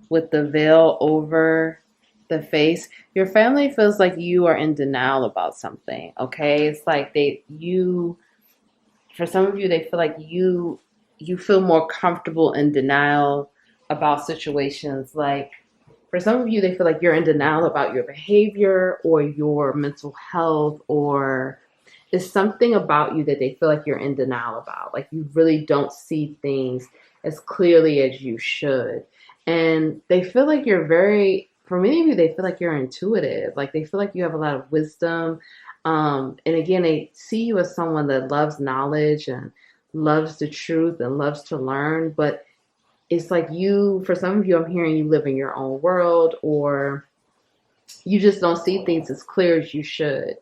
with the veil over the face. Your family feels like you are in denial about something, okay? It's like for some of you, they feel like you feel more comfortable in denial about situations. Like for some of you, they feel like you're in denial about your behavior or your mental health, or it's something about you that they feel like you're in denial about. Like you really don't see things as clearly as you should. And they feel like for many of you, they feel like you're intuitive. Like they feel like you have a lot of wisdom. And again, they see you as someone that loves knowledge and loves the truth and loves to learn. But it's like for some of you, I'm hearing you live in your own world, or you just don't see things as clear as you should.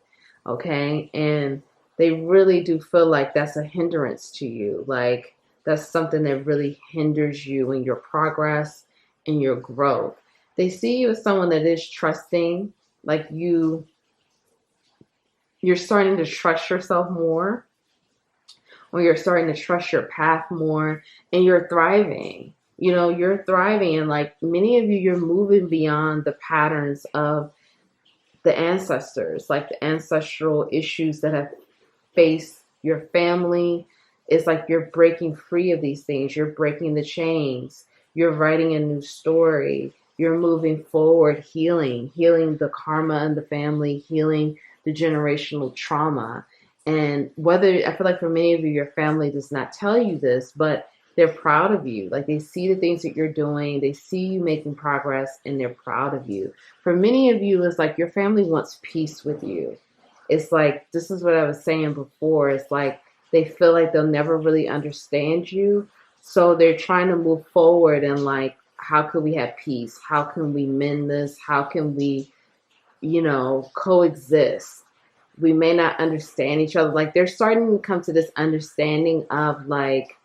Okay. And they really do feel like that's a hindrance to you. Like that's something that really hinders you in your progress and your growth. They see you as someone that is trusting, like you're starting to trust yourself more, or you're starting to trust your path more, and you're thriving. You're thriving, and like many of you, you're moving beyond the patterns of the ancestors, like the ancestral issues that have faced your family. It's like you're breaking free of these things. You're breaking the chains. You're writing a new story. You're moving forward, healing the karma in the family, healing the generational trauma. And I feel like for many of you, your family does not tell you this, but they're proud of you. Like they see the things that you're doing, they see you making progress, and they're proud of you. For many of you, it's like your family wants peace with you. It's like, this is what I was saying before. It's like they feel like they'll never really understand you. So they're trying to move forward and like, how can we have peace? How can we mend this? How can we, coexist? We may not understand each other. Like they're starting to come to this understanding of like,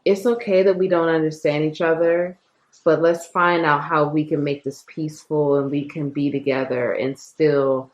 it's okay that we don't understand each other, but let's find out how we can make this peaceful and we can be together and still,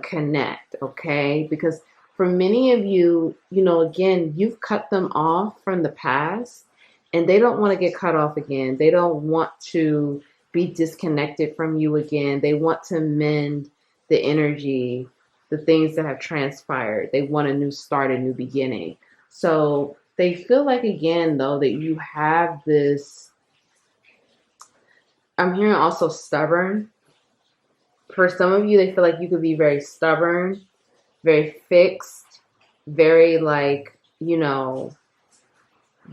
connect, okay? Because for many of you, again, you've cut them off from the past and they don't want to get cut off again. They don't want to be disconnected from you again. They want to mend the energy, the things that have transpired. They want a new start, a new beginning. So they feel like, again, though, that you have this, I'm hearing also stubborn. For some of you, they feel like you could be very stubborn, very fixed, very like,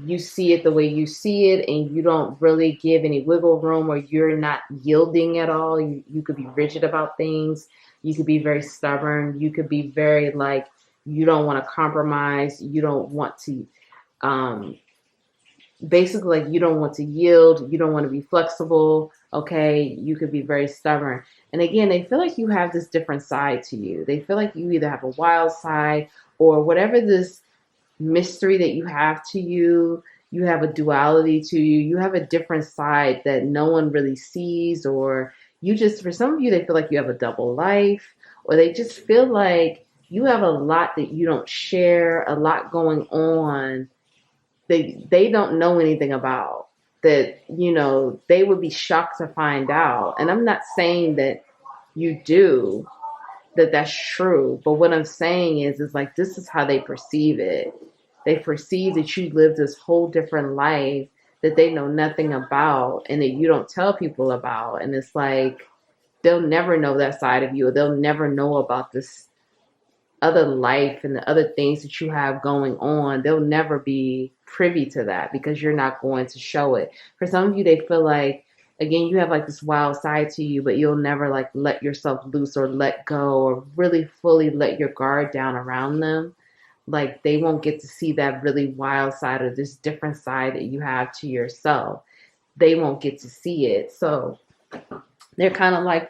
you see it the way you see it and you don't really give any wiggle room, or you're not yielding at all. You could be rigid about things. You could be very stubborn. You could be very like, you don't want to compromise. You don't want to, basically like you don't want to yield. You don't want to be flexible. Okay. You could be very stubborn. And again, they feel like you have this different side to you. They feel like you either have a wild side or whatever this mystery that you have to you. You have a duality to you. You have a different side that no one really sees, or for some of you, they feel like you have a double life, or they just feel like you have a lot that you don't share, a lot going on they don't know anything about, that, they would be shocked to find out. And I'm not saying that you do, that's true. But what I'm saying is like, this is how they perceive it. They perceive that you live this whole different life that they know nothing about and that you don't tell people about. And it's like, they'll never know that side of you, or they'll never know about this other life and the other things that you have going on. They'll never be privy to that because you're not going to show it. For some of you, they feel like, again, you have like this wild side to you, but you'll never like let yourself loose or let go or really fully let your guard down around them. Like they won't get to see that really wild side or this different side that you have to yourself. They won't get to see it. So they're kind of like,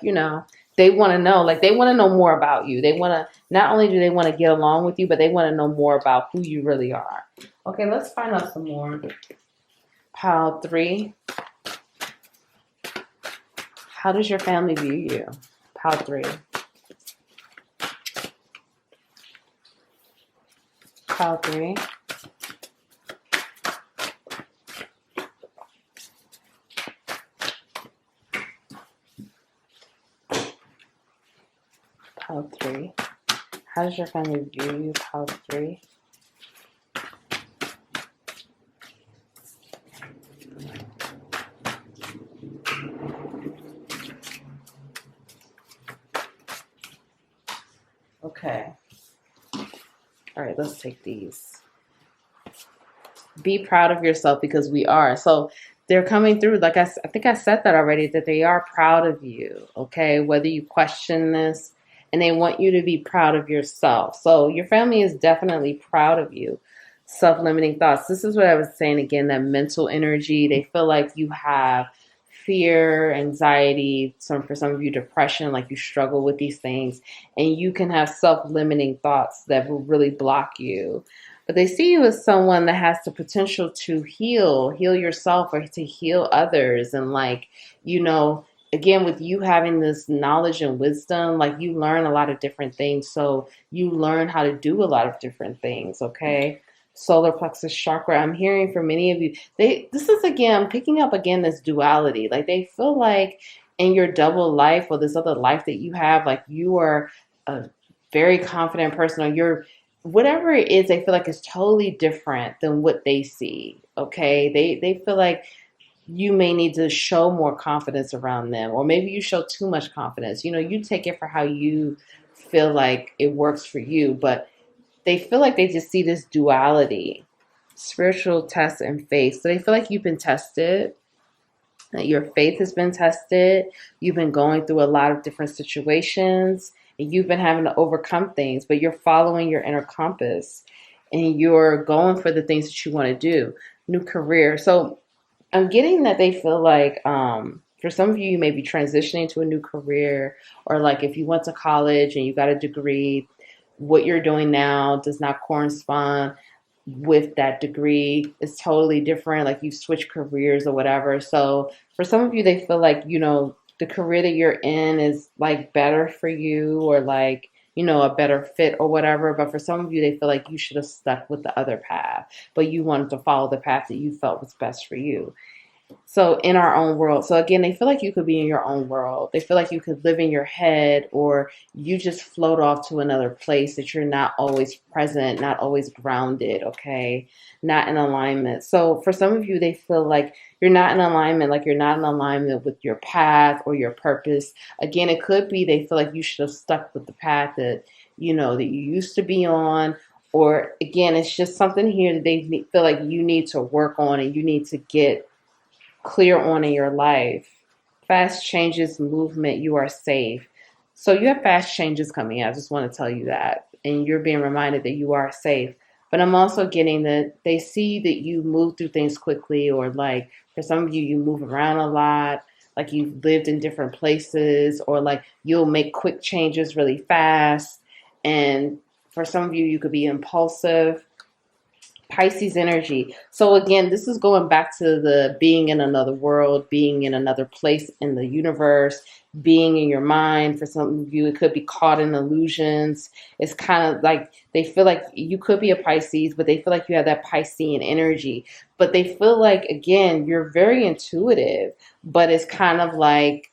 they want to know, like they want to know more about you. They want to, not only do they want to get along with you, but they want to know more about who you really are. Okay, let's find out some more. Pile 3. How does your family view you? Pile 3. Pile 3. How does your family view you? Pile of 3. Okay. All right, let's take these. Be proud of yourself, because we are. So they're coming through. Like I think I said that already, that they are proud of you. Okay. Whether you question this, and they want you to be proud of yourself. So your family is definitely proud of you. Self-limiting thoughts. This is what I was saying again, that mental energy. They feel like you have fear, anxiety, for some of you, depression, like you struggle with these things, and you can have self-limiting thoughts that will really block you. But they see you as someone that has the potential to heal yourself or to heal others. And like, again, with you having this knowledge and wisdom, like you learn a lot of different things. So you learn how to do a lot of different things. Okay. Solar plexus chakra. I'm hearing from many of you, this is again, picking up again, this duality. Like they feel like in your double life, or this other life that you have, like you are a very confident person, or you're whatever it is, they feel like it's totally different than what they see. Okay. They feel like you may need to show more confidence around them, or maybe you show too much confidence. You take it for how you feel like it works for you, but they feel like they just see this duality, spiritual test and faith. So they feel like you've been tested, that your faith has been tested. You've been going through a lot of different situations, and you've been having to overcome things, but you're following your inner compass, and you're going for the things that you want to do. New career. So I'm getting that they feel like, for some of you, you may be transitioning to a new career, or like if you went to college and you got a degree, what you're doing now does not correspond with that degree. It's totally different. Like you've switched careers or whatever. So for some of you, they feel like, the career that you're in is like better for you, or like, a better fit or whatever. But for some of you, they feel like you should have stuck with the other path, but you wanted to follow the path that you felt was best for you. So in our own world. So again, they feel like you could be in your own world. They feel like you could live in your head, or you just float off to another place, that you're not always present, not always grounded, okay? Not in alignment. So for some of you, they feel like you're not in alignment, like you're not in alignment with your path or your purpose. Again, it could be they feel like you should have stuck with the path that, that you used to be on. Or again, it's just something here that they feel like you need to work on, and you need to get clear on in your life. Fast changes, movement, you are safe. So you have fast changes coming. I just want to tell you that. And you're being reminded that you are safe. But I'm also getting that they see that you move through things quickly, or like for some of you, you move around a lot, like you've lived in different places, or like you'll make quick changes really fast. And for some of you, you could be impulsive. Pisces energy. So again, this is going back to the being in another world, being in another place in the universe, being in your mind. For some of you, it could be caught in illusions. It's kind of like they feel like you could be a Pisces, but they feel like you have that Piscean energy. But they feel like, again, you're very intuitive, but it's kind of like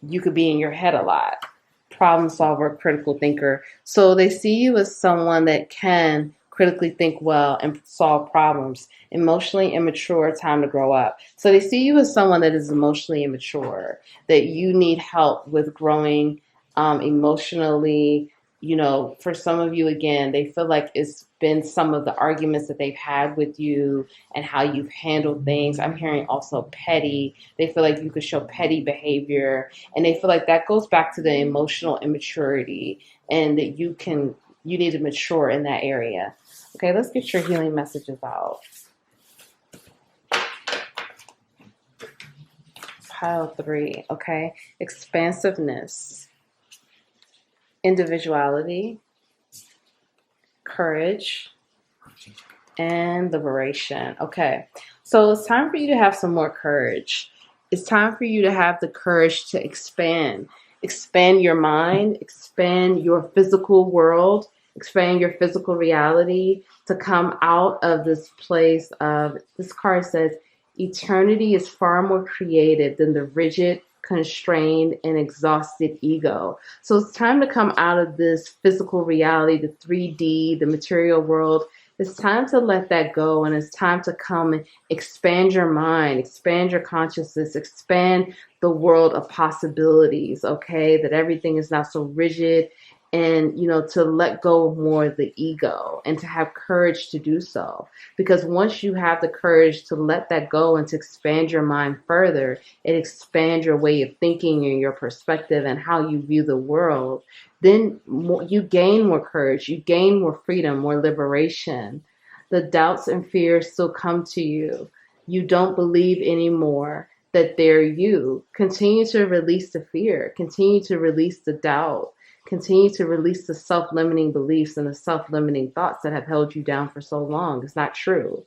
you could be in your head a lot. Problem solver, critical thinker. So they see you as someone that can critically think well and solve problems. Emotionally immature, time to grow up. So they see you as someone that is emotionally immature, that you need help with growing emotionally. For some of you, again, they feel like it's been some of the arguments that they've had with you and how you've handled things. I'm hearing also petty. They feel like you could show petty behavior, and they feel like that goes back to the emotional immaturity, and that you need to mature in that area. Okay, let's get your healing messages out. Pile 3, okay? Expansiveness, individuality, courage, and liberation. Okay, so it's time for you to have some more courage. It's time for you to have the courage to expand your mind, expand your physical world, expand your physical reality, to come out of this place of, this card says, eternity is far more creative than the rigid constrained, and exhausted ego. So it's time to come out of this physical reality, the 3D, the material world. It's time to let that go, and it's time to come and expand your mind, expand your consciousness, expand the world of possibilities, okay? That everything is not so rigid, and to let go of more of the ego and to have courage to do so. Because once you have the courage to let that go and to expand your mind further, it expands your way of thinking and your perspective and how you view the world. Then you gain more courage, you gain more freedom, more liberation. The doubts and fears still come to you. You don't believe anymore that they're you. Continue to release the fear, continue to release the doubt. Continue to release the self-limiting beliefs and the self-limiting thoughts that have held you down for so long. It's not true.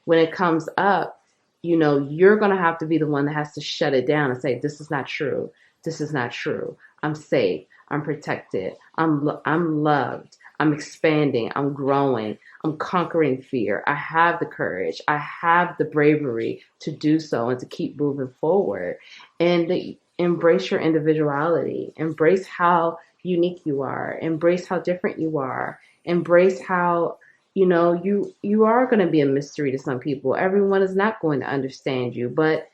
When it comes up, you're going to have to be the one that has to shut it down and say, this is not true. This is not true. I'm safe. I'm protected. I'm loved. I'm expanding. I'm growing. I'm conquering fear. I have the courage. I have the bravery to do so and to keep moving forward. And embrace your individuality. Embrace how unique you are. Embrace how different you are. Embrace how you are going to be a mystery to some people. Everyone is not going to understand you, but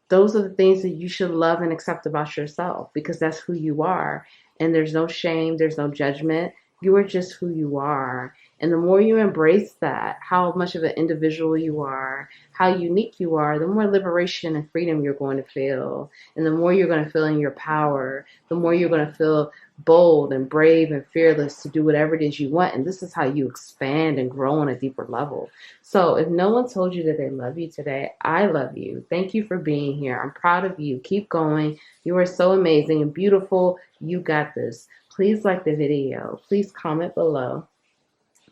those are the things that you should love and accept about yourself, because that's who you are. And there's no shame, there's no judgment. You are just who you are. And the more you embrace that, how much of an individual you are, how unique you are, the more liberation and freedom you're going to feel. And the more you're going to feel in your power, the more you're going to feel bold and brave and fearless to do whatever it is you want. And this is how you expand and grow on a deeper level. So if no one told you that they love you today, I love you. Thank you for being here. I'm proud of you. Keep going. You are so amazing and beautiful. You got this. Please like the video. Please comment below.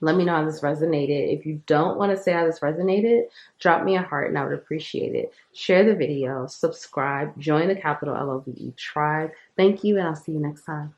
Let me know how this resonated. If you don't want to say how this resonated, drop me a heart and I would appreciate it. Share the video, subscribe, join the capital LOVE tribe. Thank you, and I'll see you next time.